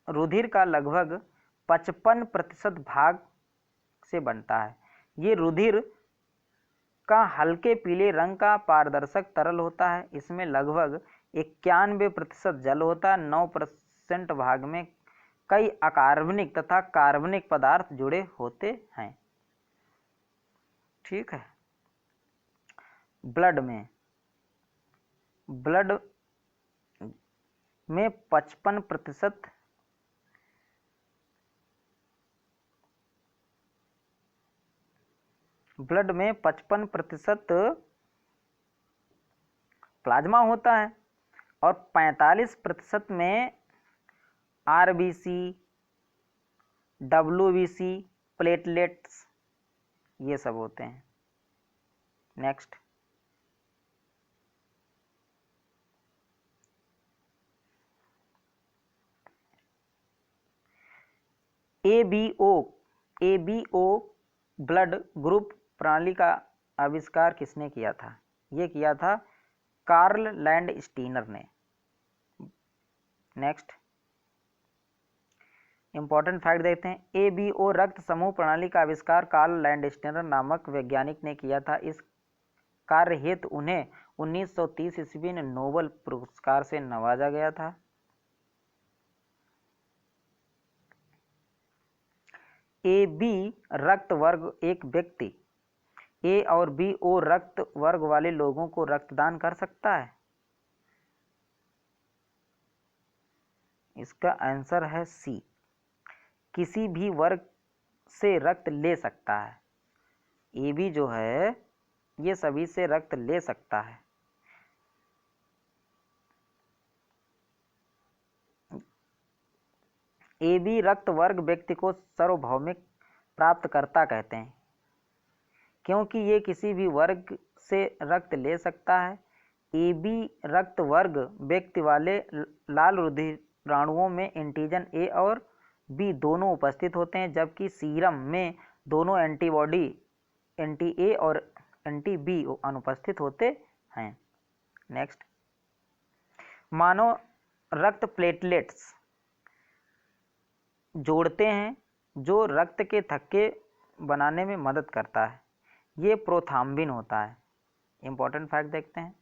A: रुधिर का लगभग 55% भाग से बनता है। ये रुधिर का हल्के पीले रंग का पारदर्शक तरल होता है। इसमें लगभग 91% जल होता है। 9% भाग में कई अकार्बनिक तथा कार्बनिक पदार्थ जुड़े होते हैं। ठीक है। ब्लड में 55% ब्लड में 55% प्लाज्मा होता है और 45% में आरबीसी, डब्ल्यूबीसी, प्लेटलेट्स ये सब होते हैं। नेक्स्ट, एबीओ ब्लड ग्रुप प्रणाली का आविष्कार किसने किया था? ये किया था कार्ल लैंडस्टीनर ने। नेक्स्ट, इंपॉर्टेंट फैक्ट देखते हैं। एबीओ रक्त समूह प्रणाली का आविष्कार कार्ल लैंडस्टीनर नामक वैज्ञानिक ने किया था। इस कार्य हेतु उन्हें 1930 ईस्वी में नोबेल पुरस्कार से नवाजा गया था। ए बी रक्त वर्ग एक व्यक्ति ए और बी ओ रक्त वर्ग वाले लोगों को रक्तदान कर सकता है? इसका आंसर है सी, किसी भी वर्ग से रक्त ले सकता है। ए बी जो है ये सभी से रक्त ले सकता है। ए बी रक्त वर्ग व्यक्ति को सार्वभौमिक प्राप्तकर्ता कहते हैं, क्योंकि ये किसी भी वर्ग से रक्त ले सकता है। ए बी रक्त वर्ग व्यक्ति वाले लाल रुधिराणुओं में एंटीजन ए और बी दोनों उपस्थित होते हैं, जबकि सीरम में दोनों एंटीबॉडी एंटी ए और एंटी बी अनुपस्थित होते हैं। नेक्स्ट, मानव रक्त प्लेटलेट्स जोड़ते हैं जो रक्त के थक्के बनाने में मदद करता है। ये प्रोथ्राम्बिन होता है। इंपॉर्टेंट फैक्ट देखते हैं।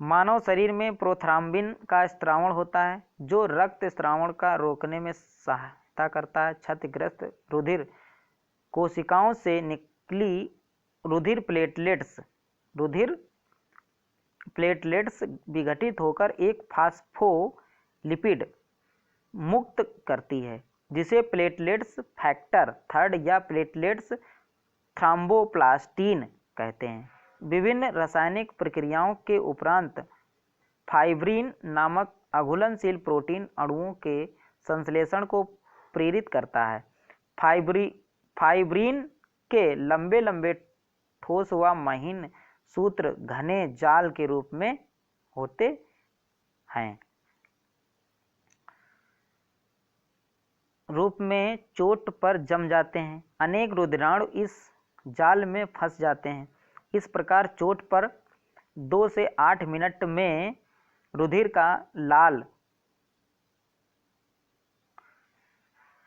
A: मानव शरीर में प्रोथ्राम्बिन का स्त्रावण होता है जो रक्त स्त्रावण का रोकने में सहायता करता है। क्षतिग्रस्त रुधिर कोशिकाओं से निकली रुधिर प्लेटलेट्स विघटित होकर एक फास्फोलिपिड मुक्त करती है, जिसे प्लेटलेट्स फैक्टर 3 या प्लेटलेट्स थ्रोम्बोप्लास्टिन कहते हैं। विभिन्न रासायनिक प्रक्रियाओं के उपरांत फाइब्रिन नामक अघुलनशील प्रोटीन अणुओं के संश्लेषण को प्रेरित करता है। फाइब्रिन के लंबे लंबे ठोस व महीन सूत्र घने जाल के रूप में होते हैं। रूप में चोट पर जम जाते हैं। अनेक रुधिराणु इस जाल में फंस जाते हैं। इस प्रकार चोट पर 2 से 8 मिनट में रुधिर का लाल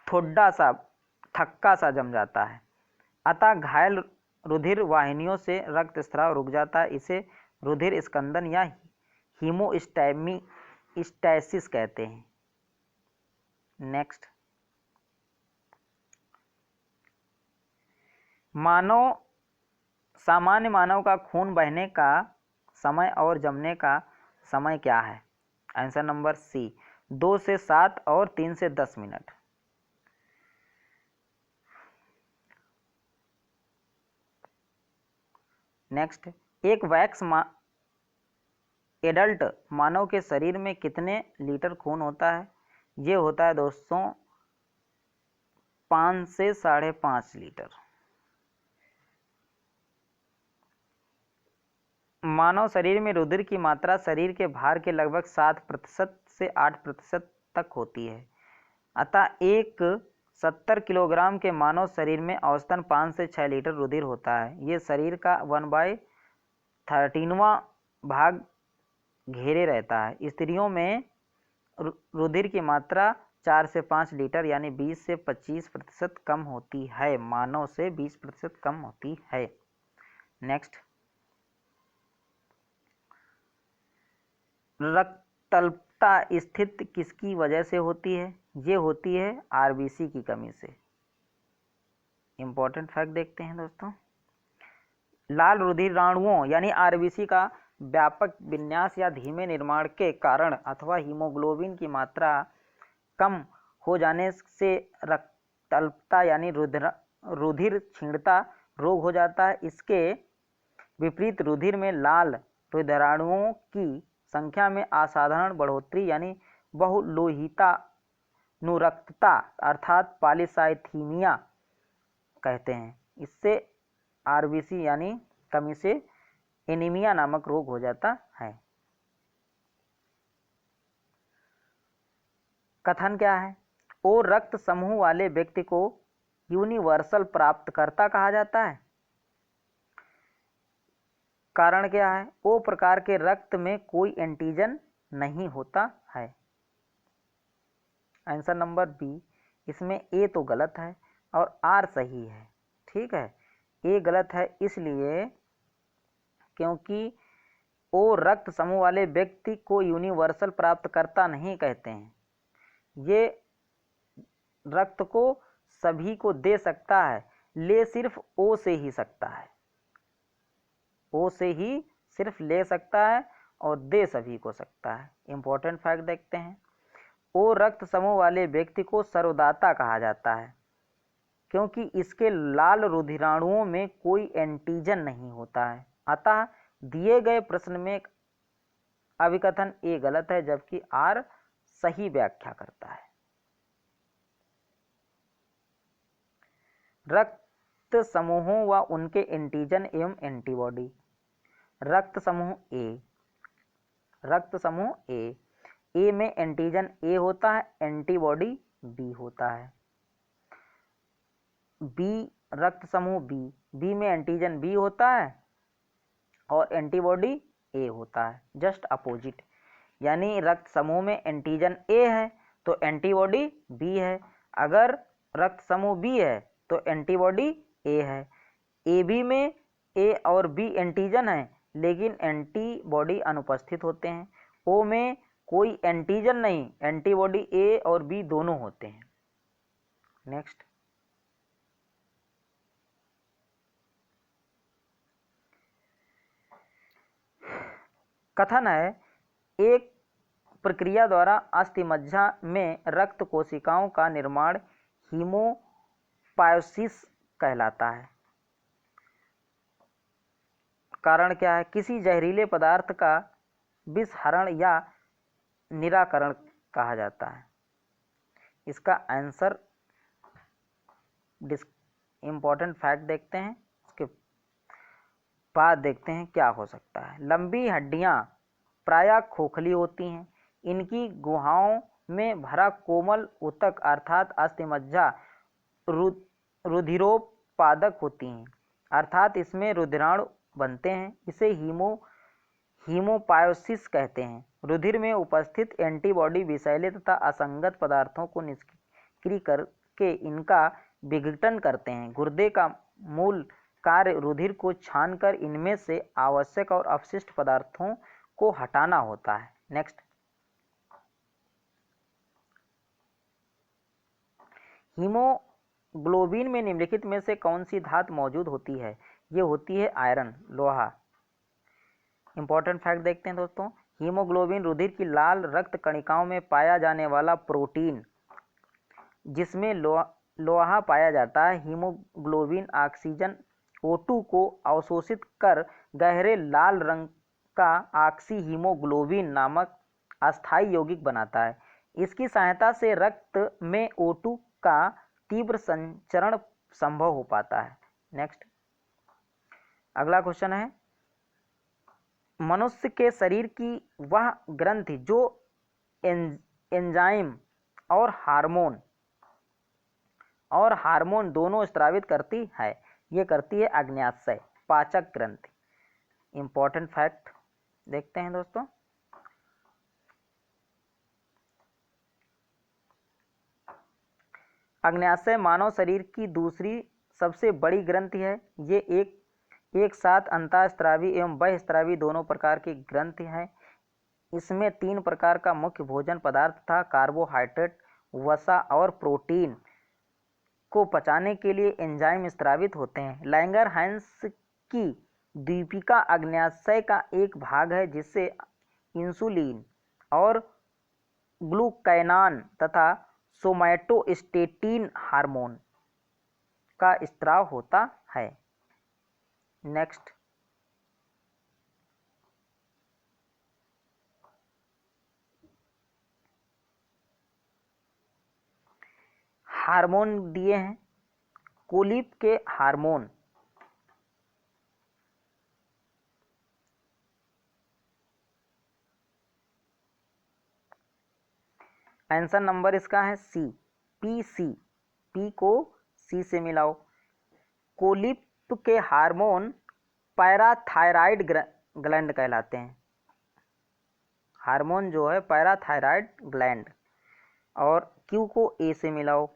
A: थोड़ा सा थक्का सा जम जाता है। अतः घायल रुधिर वाहिनियों से रक्तस्राव रुक जाता है। इसे रुधिर स्कंदन या हीमोस्टैसिस कहते हैं। नेक्स्ट, सामान्य मानव का खून बहने का समय और जमने का समय क्या है? आंसर नंबर सी, 2 से 7 और 3 से 10 मिनट। नेक्स्ट, एक वैक्स एडल्ट मानव के शरीर में कितने लीटर खून होता है? ये होता है दोस्तों 5 से 5.5 लीटर। मानव शरीर में रुधिर की मात्रा शरीर के भार के लगभग 7% से 8% तक होती है। अतः एक 70 किलोग्राम के मानव शरीर में औसतन 5 से 6 लीटर रुधिर होता है। ये शरीर का 1/13वां भाग घेरे रहता है। स्त्रियों में रुधिर की मात्रा 4 से 5 लीटर यानी 20 से 25% कम होती है। मानव से 20% कम होती है। नेक्स्ट, रक्तअल्पता स्थिति किसकी वजह से होती है? ये होती है आरबीसी की कमी से। इंपॉर्टेंट फैक्ट देखते हैं दोस्तों। लाल रुधिराणुओं यानी आरबीसी का व्यापक विन्यास या धीमे निर्माण के कारण अथवा हीमोग्लोबिन की मात्रा कम हो जाने से रक्तअल्पता यानी रुधिर क्षीणता रोग हो जाता है। इसके विपरीत रुधिर में लाल रुधिराणुओं की संख्या में असाधारण बढ़ोतरी यानी बहुलोहितानुरक्तता अर्थात पॉलीसाइथीमिया कहते हैं। इससे आरबीसी यानी कमी से एनीमिया नामक रोग हो जाता है। कथन क्या है? ओ रक्त समूह वाले व्यक्ति को यूनिवर्सल प्राप्तकर्ता कहा जाता है। कारण क्या है? ओ प्रकार के रक्त में कोई एंटीजन नहीं होता है। आंसर नंबर बी, इसमें ए तो गलत है और आर सही है। ठीक है, ए गलत है इसलिए क्योंकि ओ रक्त समूह वाले व्यक्ति को यूनिवर्सल प्राप्तकर्ता नहीं कहते हैं। ये रक्त को सभी को दे सकता है, ले सिर्फ ओ से ही सकता है। ओ से ही सिर्फ ले सकता है और दे सभी को सकता है। इंपॉर्टेंट फैक्ट देखते हैं। ओ रक्त समूह वाले व्यक्ति को सर्वदाता कहा जाता है क्योंकि इसके लाल रुधिराणुओं में कोई एंटीजन नहीं होता है। अतः दिए गए प्रश्न में अभिकथन ए गलत है जबकि आर सही व्याख्या करता है। रक्त समूहों व उनके एंटीजन एवं एंटीबॉडी। रक्त समूह ए में एंटीजन ए होता है, एंटीबॉडी बी होता है। रक्त समूह बी में एंटीजन बी होता है और एंटीबॉडी ए होता है। जस्ट अपोजिट, यानी रक्त समूह में एंटीजन ए है तो एंटीबॉडी बी है। अगर रक्त समूह बी है तो एंटीबॉडी ए है। ए बी में ए और बी एंटीजन है लेकिन एंटीबॉडी अनुपस्थित होते हैं। ओ में कोई एंटीजन नहीं, एंटीबॉडी ए और बी दोनों होते हैं। नेक्स्ट, कथन है एक प्रक्रिया द्वारा अस्थिमज्जा में रक्त कोशिकाओं का निर्माण हीमोपायोसिस कहलाता है। कारण क्या है? किसी जहरीले पदार्थ का विषहरण या निराकरण कहा जाता है। इसका आंसर इम्पोर्टेंट फैक्ट देखते हैं, इसके बाद देखते हैं क्या हो सकता है। लंबी हड्डियां प्रायः खोखली होती हैं। इनकी गुहाओं में भरा कोमल ऊतक अर्थात अस्थिमज्जा रुधिरोत्पादक होती हैं, अर्थात इसमें रुधिराणु बनते हैं। इसे हीमोपायोसिस कहते हैं। रुधिर में उपस्थित एंटीबॉडी विषैले तथा असंगत पदार्थों को निष्क्रिय करके इनका विघटन करते हैं। गुर्दे का मूल कार्य रुधिर को छानकर इनमें से आवश्यक और अपशिष्ट पदार्थों को हटाना होता है। नेक्स्ट, हीमोग्लोबिन में निम्नलिखित में से कौन सी धातु मौजूद होती है? ये होती है आयरन, लोहा। इंपॉर्टेंट फैक्ट देखते हैं दोस्तों। हीमोग्लोबिन रुधिर की लाल रक्त कणिकाओं में पाया जाने वाला प्रोटीन जिसमें लोहा पाया जाता है। हीमोग्लोबिन ऑक्सीजन O2 को अवशोषित कर गहरे लाल रंग का ऑक्सी हीमोग्लोबिन नामक अस्थायी यौगिक बनाता है। इसकी सहायता से रक्त में O2 का तीव्र संचरण संभव हो पाता है। नेक्स्ट, अगला क्वेश्चन है, मनुष्य के शरीर की वह ग्रंथि जो एंजाइम और हार्मोन दोनों स्रावित करती है, ये करती है अग्न्याशय पाचक ग्रंथि। इंपॉर्टेंट फैक्ट देखते हैं दोस्तों। अग्न्याशय मानव शरीर की दूसरी सबसे बड़ी ग्रंथि है। ये एक साथ अंतःस्रावी एवं बहिःस्रावी दोनों प्रकार की ग्रंथि हैं। इसमें 3 प्रकार का मुख्य भोजन पदार्थ था, कार्बोहाइड्रेट, वसा और प्रोटीन को पचाने के लिए एंजाइम स्रावित होते हैं। लैंगरहैंस की दीपिका अग्न्याशय का एक भाग है जिससे इंसुलिन और ग्लूकैनान तथा सोमैटोस्टेटिन हार्मोन का स्त्राव होता है। नेक्स्ट, हार्मोन दिए हैं। कोलिप के हार्मोन आंसर नंबर इसका है सी, पीसी। पी को सी से मिलाओ। कोलिप के हार्मोन पैराथायराइड ग्लैंड कहलाते हैं। हार्मोन जो है पैराथायराइड ग्लैंड। और क्यू को ए से मिलाओ।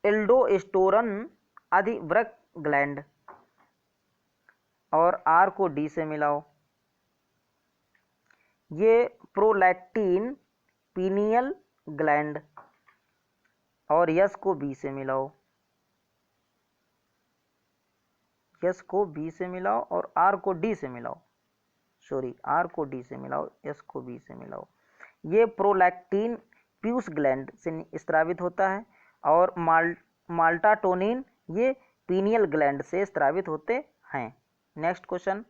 A: एल्डोस्टेरोन अधिवृक्क ग्लैंड। और आर को डी से मिलाओ। ये प्रोलैक्टिन पीनियल ग्लैंड। और यस को बी से मिलाओ। यस को बी से मिलाओ और आर को डी से मिलाओ। सॉरी, आर को डी से मिलाओ, यस को बी से मिलाओ। ये प्रोलैक्टिन प्यूस ग्लैंड से स्रावित होता है और माल्टाटोनिन ये पीनियल ग्लैंड से स्रावित होते हैं। नेक्स्ट क्वेश्चन,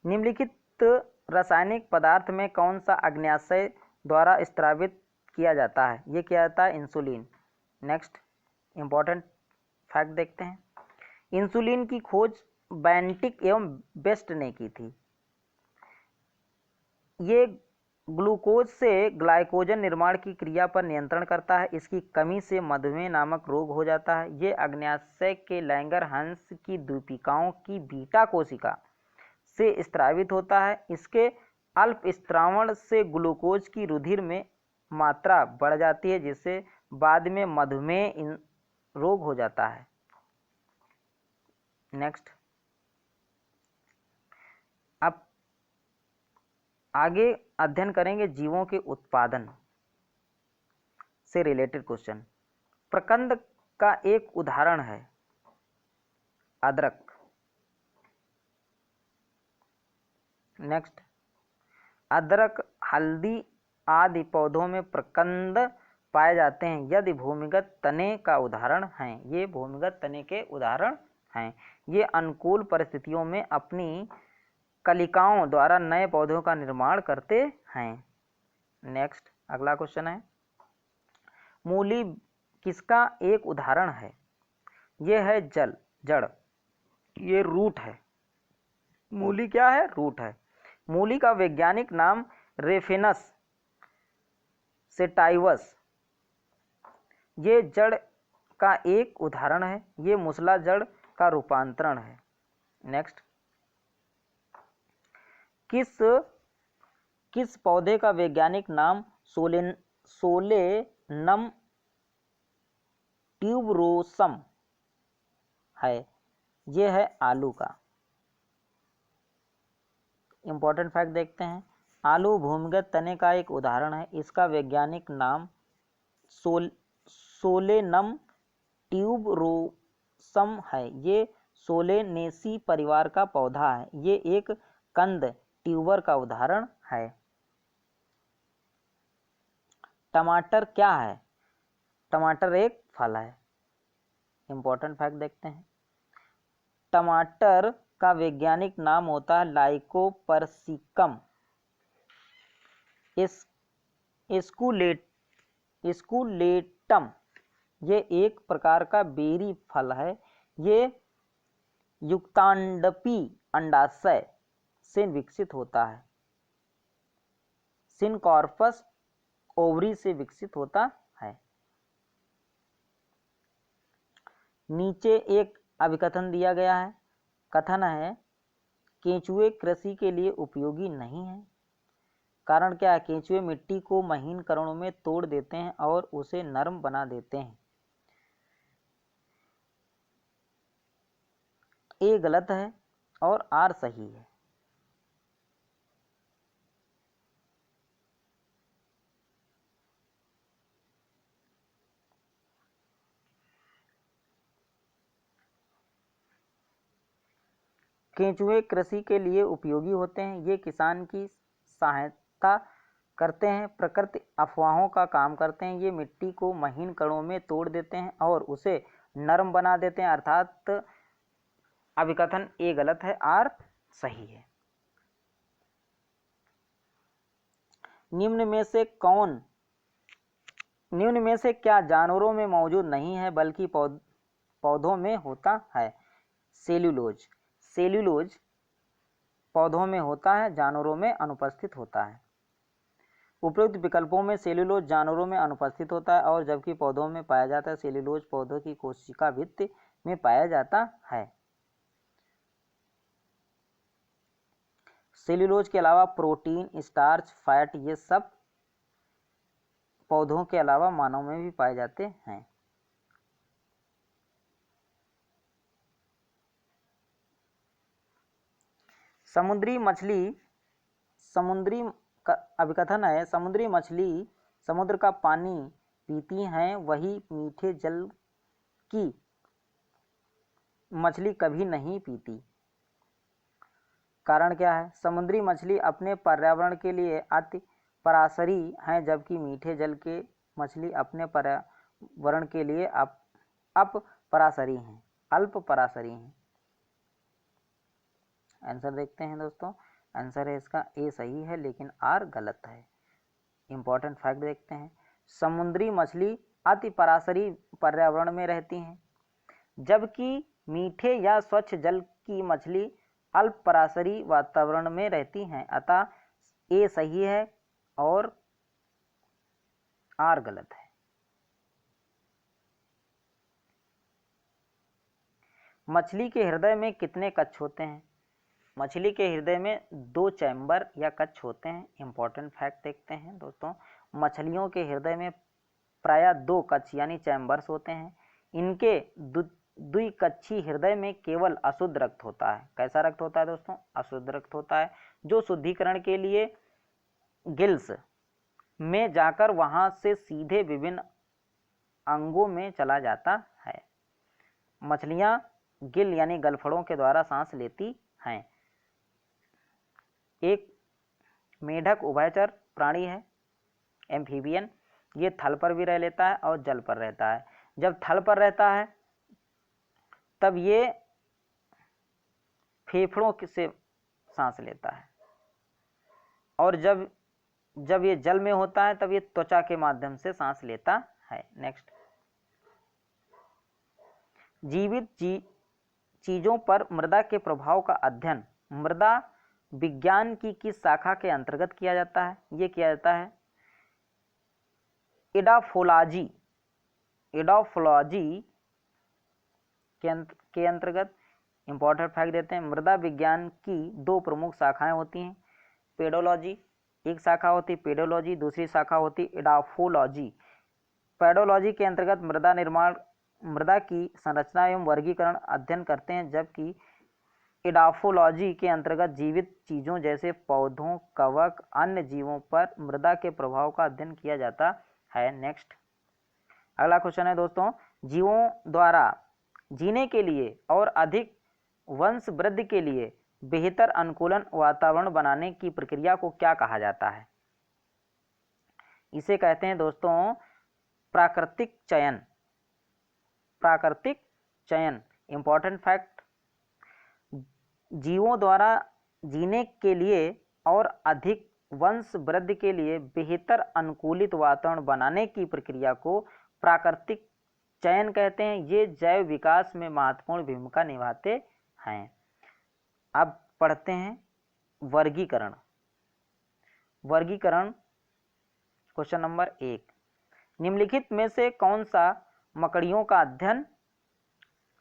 A: निम्नलिखित रासायनिक पदार्थ में कौन सा अग्न्याशय द्वारा स्रावित किया जाता है? ये किया जाता है इंसुलिन। नेक्स्ट, इंपॉर्टेंट फैक्ट देखते हैं। इंसुलिन की खोज बेंटिक एवं बेस्ट ने की थी। ये ग्लूकोज से ग्लाइकोजन निर्माण की क्रिया पर नियंत्रण करता है। इसकी कमी से मधुमेह नामक रोग हो जाता है। ये अग्न्याशय के लैंगरहंस की दीपिकाओं की बीटा कोशिका से स्रावित होता है। इसके अल्प स्त्रावण से ग्लूकोज की रुधिर में मात्रा बढ़ जाती है जिससे बाद में मधुमेह रोग हो जाता है। नेक्स्ट, अब आगे अध्ययन करेंगे जीवों के उत्पादन से रिलेटेड क्वेश्चन। प्रकंद का एक उदाहरण है अदरक। नेक्स्ट, अदरक, हल्दी आदि पौधों में प्रकंद पाए जाते हैं। यदि भूमिगत तने का उदाहरण हैं, ये भूमिगत तने के उदाहरण हैं। ये अनुकूल परिस्थितियों में अपनी कलिकाओं द्वारा नए पौधों का निर्माण करते हैं। नेक्स्ट अगला क्वेश्चन है, मूली किसका एक उदाहरण है? यह है जड़, ये रूट है। मूली क्या है? रूट है। मूली का वैज्ञानिक नाम रेफिनस सेटाइवस, ये जड़ का एक उदाहरण है। ये मूसला जड़ का रूपांतरण है। नेक्स्ट, किस पौधे का वैज्ञानिक नाम सोलेनम ट्यूबरोसम है? ये है आलू का। इंपॉर्टेंट फैक्ट देखते हैं, आलू भूमिगत तने का एक उदाहरण है। इसका वैज्ञानिक नाम सोलेनम ट्यूबरोसम है। ये सोलेनेसी परिवार का पौधा है। ये एक कंद ट्यूबर का उदाहरण है। टमाटर क्या है? टमाटर एक फल है। इंपॉर्टेंट फैक्ट देखते हैं, टमाटर का वैज्ञानिक नाम होता है लाइकोपर्सिकम एस्कुलेटम। ये एक प्रकार का बेरी फल है। ये युक्तांडपी अंडाशय से विकसित होता है। सिनकॉर्पस ओवरी से विकसित होता है। नीचे एक अभिकथन दिया गया है। कथन है, केंचुए कृषि के लिए उपयोगी नहीं है। कारण क्या है? केंचुए मिट्टी को महीन कणों में तोड़ देते हैं और उसे नरम बना देते हैं। ए गलत है और आर सही है। केंचुए कृषि के लिए उपयोगी होते हैं। ये किसान की सहायता करते हैं, प्रकृति अफवाहों का काम करते हैं। ये मिट्टी को महीन कणों में तोड़ देते हैं और उसे नरम बना देते हैं। अर्थात अभिकथन ए गलत है, आर सही है। निम्न में से क्या जानवरों में मौजूद नहीं है बल्कि पौधों में होता है? सेल्यूलोज पौधों में होता है, जानवरों में अनुपस्थित होता है। उपरोक्त विकल्पों में सेल्यूलोज जानवरों में अनुपस्थित होता है और जबकि पौधों में पाया जाता है। सेल्यूलोज पौधों की कोशिका भित्ति में पाया जाता है। सेल्यूलोज के अलावा प्रोटीन, स्टार्च, फैट ये सब पौधों के अलावा मानव में भी पाए जाते हैं। समुद्री का अभिकथन है, समुद्री मछली समुद्र का पानी पीती हैं, वही मीठे जल की मछली कभी नहीं पीती। कारण क्या है? समुद्री मछली अपने पर्यावरण के लिए अति पराशरी हैं, जबकि मीठे जल के मछली अपने पर्यावरण के लिए अपराशरी हैं, अल्प पराशरी हैं। आंसर देखते हैं दोस्तों, आंसर है इसका ए सही है, लेकिन आर गलत है। इंपॉर्टेंट फैक्ट देखते हैं, समुद्री मछली अति पराशरी पर्यावरण में रहती हैं, जबकि मीठे या स्वच्छ जल की मछली अल्प पराशरी वातावरण में रहती हैं। अतः ए सही है और आर गलत है। मछली के हृदय में कितने कक्ष होते हैं? मछली के हृदय में 2 चैम्बर या कक्ष होते हैं। इंपॉर्टेंट फैक्ट देखते हैं दोस्तों, मछलियों के हृदय में प्रायः 2 कक्ष यानी चैम्बर्स होते हैं। इनके द्विकक्षी हृदय में केवल अशुद्ध रक्त होता है। कैसा रक्त होता है दोस्तों? अशुद्ध रक्त होता है, जो शुद्धिकरण के लिए गिल्स में जाकर वहां से सीधे विभिन्न अंगों में चला जाता है। मछलियां गिल यानी गलफड़ों के द्वारा सांस लेती हैं। एक मेढक उभयचर प्राणी है, एम्फीबियन। ये थल पर भी रह लेता है और जल पर रहता है। जब थल पर रहता है तब ये फेफड़ों से सांस लेता है, और जब ये जल में होता है तब ये त्वचा के माध्यम से सांस लेता है। नेक्स्ट, जीवित चीजों पर मृदा के प्रभाव का अध्ययन मृदा विज्ञान की किस शाखा के अंतर्गत किया जाता है? ये किया जाता है एडाफोलॉजी के अंतर्गत। इंपॉर्टेंट फैक्ट देते हैं, मृदा विज्ञान की दो प्रमुख शाखाएं होती हैं, पेडोलॉजी एक शाखा होती, पेडोलॉजी दूसरी शाखा होती एडाफोलॉजी। पेडोलॉजी के अंतर्गत मृदा निर्माण, मृदा की संरचना एवं वर्गीकरण अध्ययन करते हैं, जबकि एडाफोलॉजी के अंतर्गत जीवित चीजों जैसे पौधों, कवक, अन्य जीवों पर मृदा के प्रभाव का अध्ययन किया जाता है। नेक्स्ट, अगला क्वेश्चन है दोस्तों, जीवों द्वारा जीने के लिए और अधिक वंश वृद्धि के लिए बेहतर अनुकूलन वातावरण बनाने की प्रक्रिया को क्या कहा जाता है? इसे कहते हैं दोस्तों प्राकृतिक चयन। प्राकृतिक चयन, इंपॉर्टेंट फैक्ट, जीवों द्वारा जीने के लिए और अधिक वंश वृद्धि के लिए बेहतर अनुकूलित वातावरण बनाने की प्रक्रिया को प्राकृतिक चयन कहते हैं। ये जैव विकास में महत्वपूर्ण भूमिका निभाते हैं। अब पढ़ते हैं वर्गीकरण। वर्गीकरण क्वेश्चन नंबर 1, निम्नलिखित में से कौन सा मकड़ियों का अध्ययन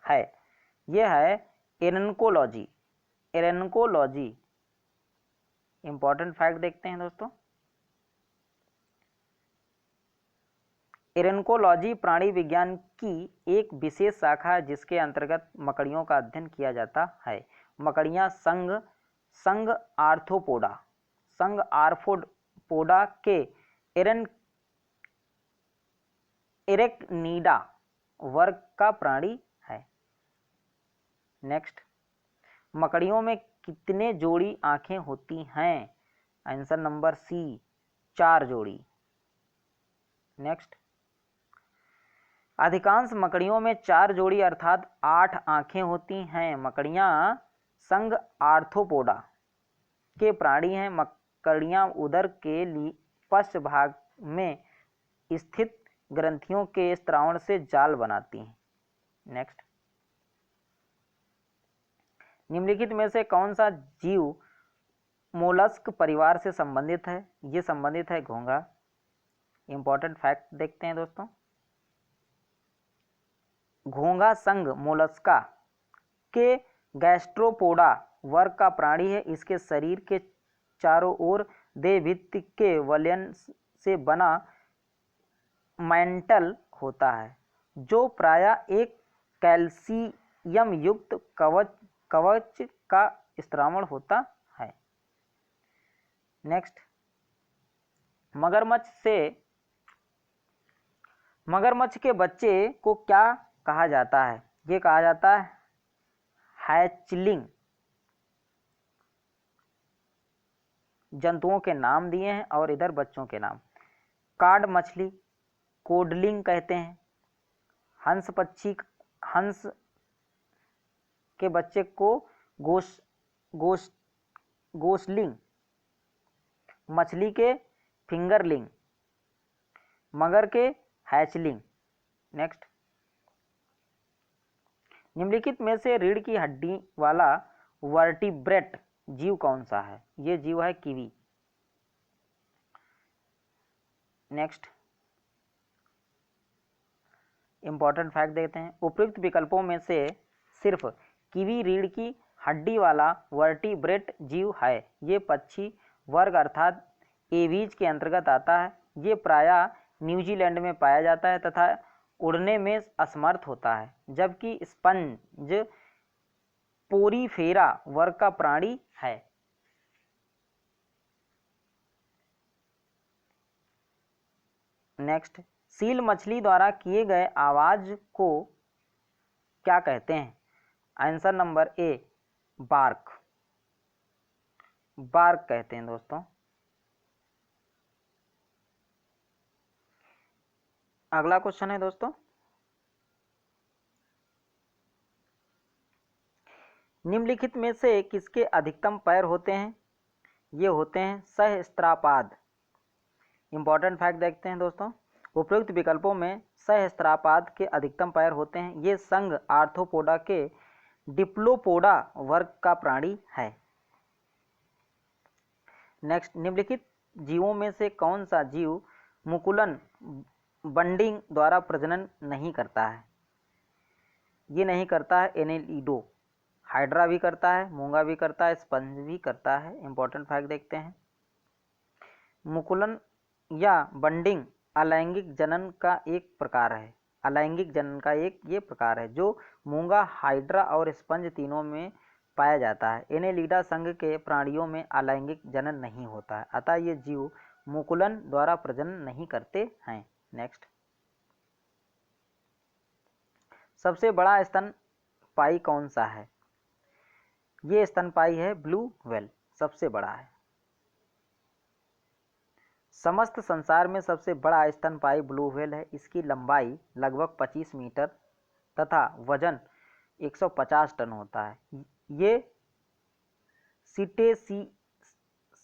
A: है? यह है एरेन्कोलॉजी। एरेन्कोलॉजी, इंपॉर्टेंट फैक्ट देखते हैं दोस्तों, एरेन्कोलॉजी प्राणी विज्ञान की एक विशेष शाखा है जिसके अंतर्गत मकड़ियों का अध्ययन किया जाता है। मकड़ियां संघ आर्थ्रोपोडा के एरेक्निडा वर्ग का प्राणी है। नेक्स्ट, मकड़ियों में कितने जोड़ी आंखें होती हैं? आंसर नंबर सी, 4 जोड़ी। नेक्स्ट, अधिकांश मकड़ियों में 4 जोड़ी अर्थात 8 आंखें होती हैं। मकड़ियां संघ आर्थ्रोपोडा के प्राणी हैं। मकड़ियां उदर के पश्च भाग में स्थित ग्रंथियों के स्त्रावण से जाल बनाती हैं। नेक्स्ट, निम्नलिखित में से कौन सा जीव मोलस्क परिवार से संबंधित है? ये संबंधित है घोंघा। इंपॉर्टेंट फैक्ट देखते हैं दोस्तों, घोंघा संघ मोलस्का के गैस्ट्रोपोडा वर्ग का प्राणी है। इसके शरीर के चारों ओर देहभित्ति के वलयन से बना मैंटल होता है, जो प्रायः एक कैल्शियम युक्त कवच का स्त्रावण होता है। नेक्स्ट, मगरमच्छ के बच्चे को क्या कहा जाता है? ये कहा जाता है हैचलिंग। जंतुओं के नाम दिए हैं और इधर बच्चों के नाम। कार्ड मछली कोडलिंग कहते हैं। हंस पक्षी, हंस के बच्चे को गोसलिंग, मछली के फिंगरलिंग, मगर के हैचलिंग। नेक्स्ट, निम्नलिखित में से रीढ़ की हड्डी वाला वर्टिब्रेट जीव कौन सा है? ये जीव है कीवी। नेक्स्ट, इंपॉर्टेंट फैक्ट देते हैं, उपयुक्त विकल्पों में से सिर्फ कीवी रीढ़ की हड्डी वाला वर्टिब्रेट जीव है। ये पक्षी वर्ग अर्थात एवीज के अंतर्गत आता है। ये प्रायः न्यूजीलैंड में पाया जाता है तथा उड़ने में असमर्थ होता है, जबकि स्पंज पोरीफेरा वर्ग का प्राणी है। नेक्स्ट, सील मछली द्वारा किए गए आवाज को क्या कहते हैं? Answer number A, bark. Bark कहते हैं दोस्तों। अगला क्वेश्चन है दोस्तों, निम्नलिखित में से किसके अधिकतम पैर होते हैं? ये होते हैं सहस्त्रापाद। इंपॉर्टेंट फैक्ट देखते हैं दोस्तों, उपयुक्त विकल्पों में सहस्त्रापाद के अधिकतम पैर होते हैं। ये संघ आर्थ्रोपोडा के डिप्लोपोडा वर्ग का प्राणी है। नेक्स्ट, निम्नलिखित जीवों में से कौन सा जीव मुकुलन बंडिंग द्वारा प्रजनन नहीं करता है? ये नहीं करता है एनेलिडो। हाइड्रा भी करता है, मूंगा भी करता है, स्पंज भी करता है। इंपॉर्टेंट फैक्ट देखते हैं, मुकुलन या बंडिंग अलैंगिक जनन का एक प्रकार है। अलैंगिक जनन का एक ये प्रकार है जो मूंगा, हाइड्रा और स्पंज तीनों में पाया जाता है। एनेलिडा संघ के प्राणियों में अलैंगिक जनन नहीं होता है, अतः ये जीव मुकुलन द्वारा प्रजनन नहीं करते हैं। नेक्स्ट, सबसे बड़ा स्तनपायी कौन सा है? ये स्तनपायी है ब्लू व्हेल, सबसे बड़ा है। समस्त संसार में सबसे बड़ा स्तनपायी ब्लू व्हेल है। इसकी लंबाई लगभग 25 मीटर तथा वजन 150 टन होता है। ये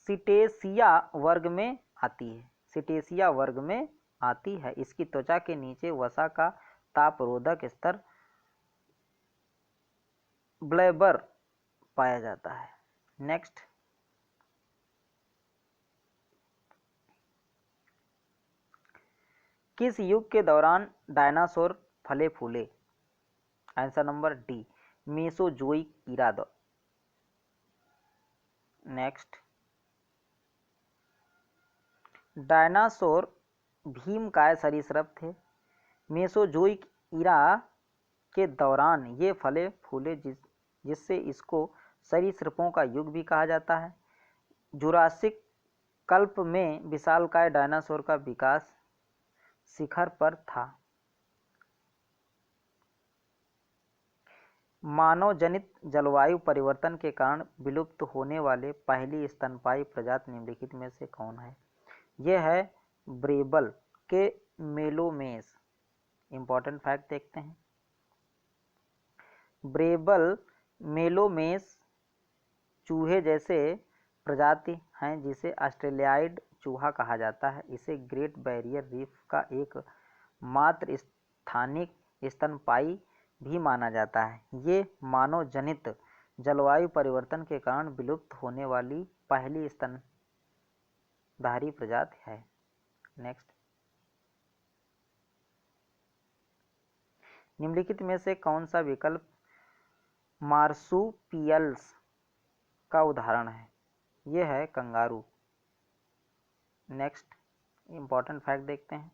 A: सिटेसिया वर्ग में आती है। सिटेसिया वर्ग में आती है। इसकी त्वचा के नीचे वसा का तापरोधक स्तर ब्लेबर पाया जाता है। नेक्स्ट, किस युग के दौरान डायनासोर फले फूले? Answer number D, Mesozoic era. Next, dinosaur भीमकाय सरीसृप थे। मेसोजोइक ईरा के दौरान ये फले फूले जिससे इसको सरीसृपों का युग भी कहा जाता है। जुरासिक कल्प में विशालकाय डायनासोर का विकास शिखर पर था। मानव जनित जलवायु परिवर्तन के कारण विलुप्त होने वाले पहली स्तनपायी प्रजाति निम्नलिखित में से कौन है? यह है ब्रेबल के मेलोमेस। इंपॉर्टेंट फैक्ट देखते हैं, ब्रेबल मेलोमेस चूहे जैसे प्रजाति हैं जिसे ऑस्ट्रेलियाइड चूहा कहा जाता है। इसे ग्रेट बैरियर रीफ का एक मात्र स्थानिक स्तनपायी भी माना जाता है। ये मानव जनित जलवायु परिवर्तन के कारण विलुप्त होने वाली पहली स्तनधारी प्रजाति है। नेक्स्ट, निम्नलिखित में से कौन सा विकल्प मार्सुपियल्स का उदाहरण है? यह है कंगारू। नेक्स्ट, इंपॉर्टेंट फैक्ट देखते हैं,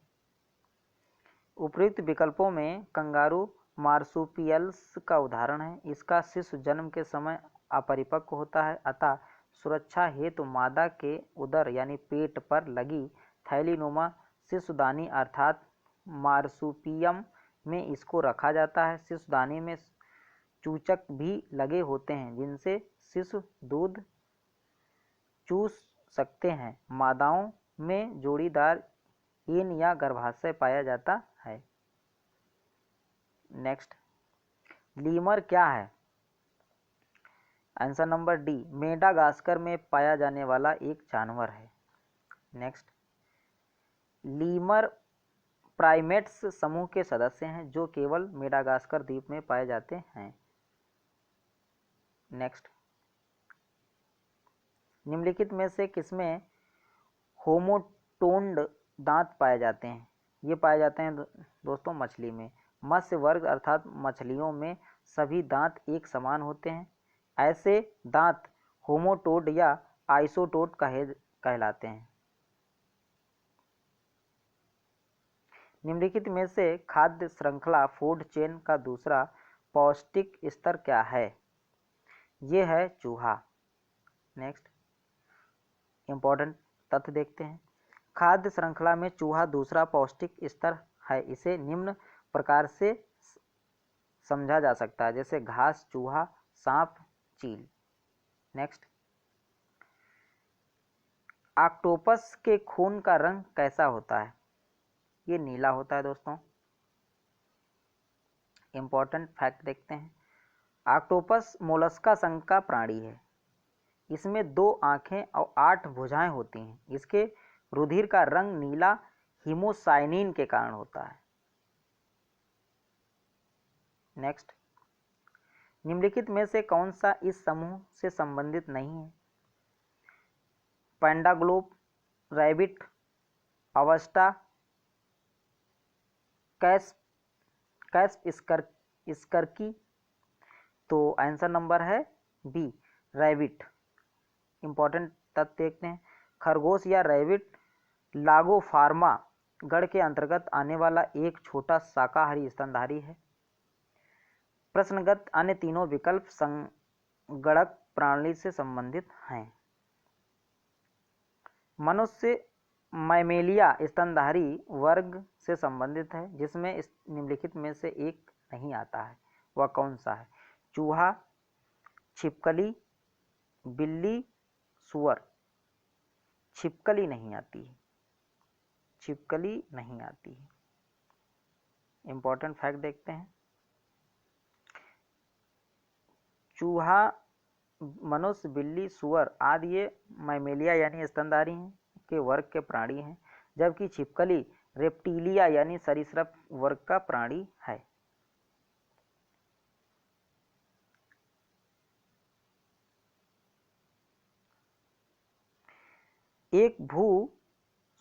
A: उपयुक्त विकल्पों में कंगारू मार्सुपियल्स का उदाहरण है। इसका शिशु जन्म के समय अपरिपक्व होता है, अतः सुरक्षा हेतु मादा के उदर यानी पेट पर लगी थैलीनुमा शिशुदानी अर्थात मार्सुपियम में इसको रखा जाता है। शिशुदानी में चूचक भी लगे होते हैं जिनसे शिशु दूध चूस सकते हैं। मादाओं में जोड़ीदार ईन या गर्भाशय पाया जाता है। नेक्स्ट, लीमर क्या है? आंसर नंबर डी, मेडागास्कर में पाया जाने वाला एक जानवर है। नेक्स्ट, लीमर प्राइमेट्स समूह के सदस्य हैं जो केवल मेडागास्कर द्वीप में पाए जाते हैं। नेक्स्ट, निम्नलिखित में से किसमें होमोटोन्ड दांत पाए जाते हैं? ये पाए जाते हैं दोस्तों मछली में। मत्स्य वर्ग अर्थात मछलियों में सभी दांत एक समान होते हैं। ऐसे दांत होमोटोड या आइसोटोड कहलाते हैं। निम्नलिखित में से खाद्य श्रृंखला फूड चेन का दूसरा पौष्टिक स्तर क्या है? ये है चूहा। नेक्स्ट, इंपॉर्टेंट तथ्य देखते हैं, खाद्य श्रृंखला में चूहा दूसरा पौष्टिक स्तर है। इसे निम्न प्रकार से समझा जा सकता है, जैसे घास, चूहा, सांप, चील। नेक्स्ट, ऑक्टोपस के खून का रंग कैसा होता है? ये नीला होता है दोस्तों। इम्पोर्टेंट फैक्ट देखते हैं। ऑक्टोपस मोलस्का संघ का प्राणी है। इसमें 2 आँखें और 8 भुजाएं होती हैं। इसके रुधिर का रंग नीला हीमोसाइनिन के कारण होता है। नेक्स्ट, निम्नलिखित में से कौन सा इस समूह से संबंधित नहीं है? पैंडा ग्लोब, रैबिट, अवस्टा, कैस्प स्कर्की। तो आंसर नंबर है बी, रैबिट। इंपॉर्टेंट तथ्य देखते हैं। खरगोश या रैबिट लागोफार्मा गण के अंतर्गत आने वाला एक छोटा शाकाहारी स्तनधारी है। प्रश्नगत अन्य तीनों विकल्प संगणक प्रणाली से संबंधित हैं। मनुष्य मैमेलिया स्तनधारी वर्ग से संबंधित है, जिसमें निम्नलिखित में से एक नहीं आता है। वह कौन सा है? चूहा, छिपकली, बिल्ली, सुअर। छिपकली नहीं आती है, छिपकली नहीं आती है। इंपॉर्टेंट फैक्ट देखते हैं। चूहा, मनुष्य, बिल्ली, सुअर आदि ये मैमेलिया यानी स्तनधारी हैं के वर्ग के प्राणी हैं, जबकि छिपकली रेप्टिलिया यानी सरीसृप वर्ग का प्राणी है। एक भू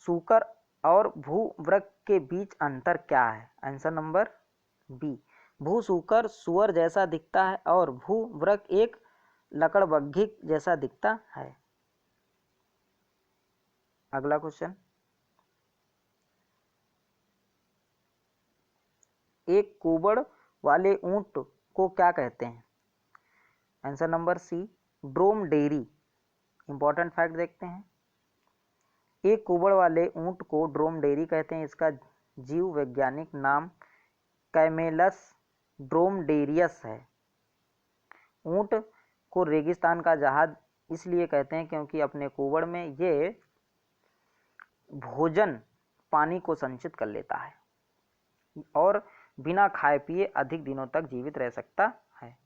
A: सूकर और भूवृक के बीच अंतर क्या है? आंसर नंबर बी, भू सूकर सुअर जैसा दिखता है और भूवृक एक लकड़बग्घी जैसा दिखता है। अगला क्वेश्चन, एक कुबड़ वाले ऊंट को क्या कहते हैं? Answer number C, dromedary. Important fact देखते हैं। एक कुबड़ वाले ऊंट को ड्रोमडेरी कहते हैं। इसका जीव वैज्ञानिक नाम कैमेलस ड्रोमडेरियस है। ऊंट को रेगिस्तान का जहाज इसलिए कहते हैं क्योंकि अपने कुबड़ में ये भोजन पानी को संचित कर लेता है और बिना खाए पिए अधिक दिनों तक जीवित रह सकता है।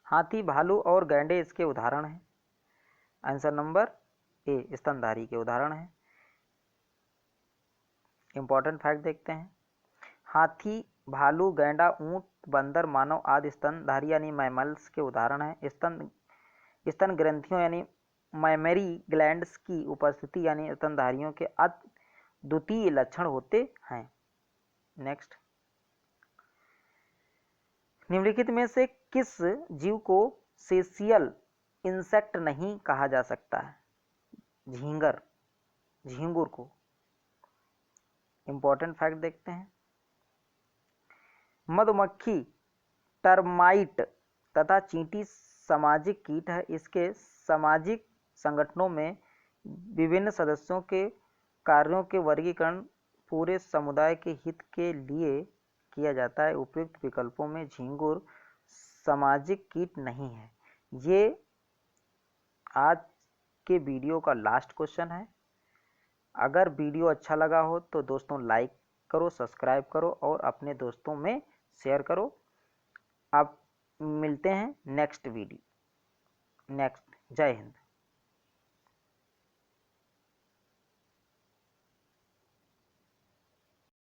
A: हाथी, भालू और गैंडे इसके उदाहरण हैं। आंसर नंबर ए, स्तनधारी के उदाहरण हैं। इंपॉर्टेंट फैक्ट देखते हैं। हाथी, भालू, गैंडा, ऊंट, बंदर, मानव आदि स्तनधारी यानी मैमल्स के उदाहरण हैं। स्तन ग्रंथियों यानी मैमरी ग्लैंड्स की उपस्थिति यानी स्तनधारियों के अद्वितीय लक्षण होते हैं। नेक्स्ट, निम्नलिखित में से किस जीव को सेसियल इंसेक्ट नहीं कहा जा सकता है? झींगुर को। इंपॉर्टेंट फैक्ट देखते हैं। मधुमक्खी, टर्माइट तथा चींटी सामाजिक कीट है। इसके सामाजिक संगठनों में विभिन्न सदस्यों के कार्यों के वर्गीकरण पूरे समुदाय के हित के लिए किया जाता है। उपयुक्त विकल्पों में झींगुर सामाजिक कीट नहीं है। ये आज के वीडियो का लास्ट क्वेश्चन है। अगर वीडियो अच्छा लगा हो तो दोस्तों लाइक करो, सब्सक्राइब करो और अपने दोस्तों में शेयर करो। अब मिलते हैं नेक्स्ट वीडियो। जय हिंद।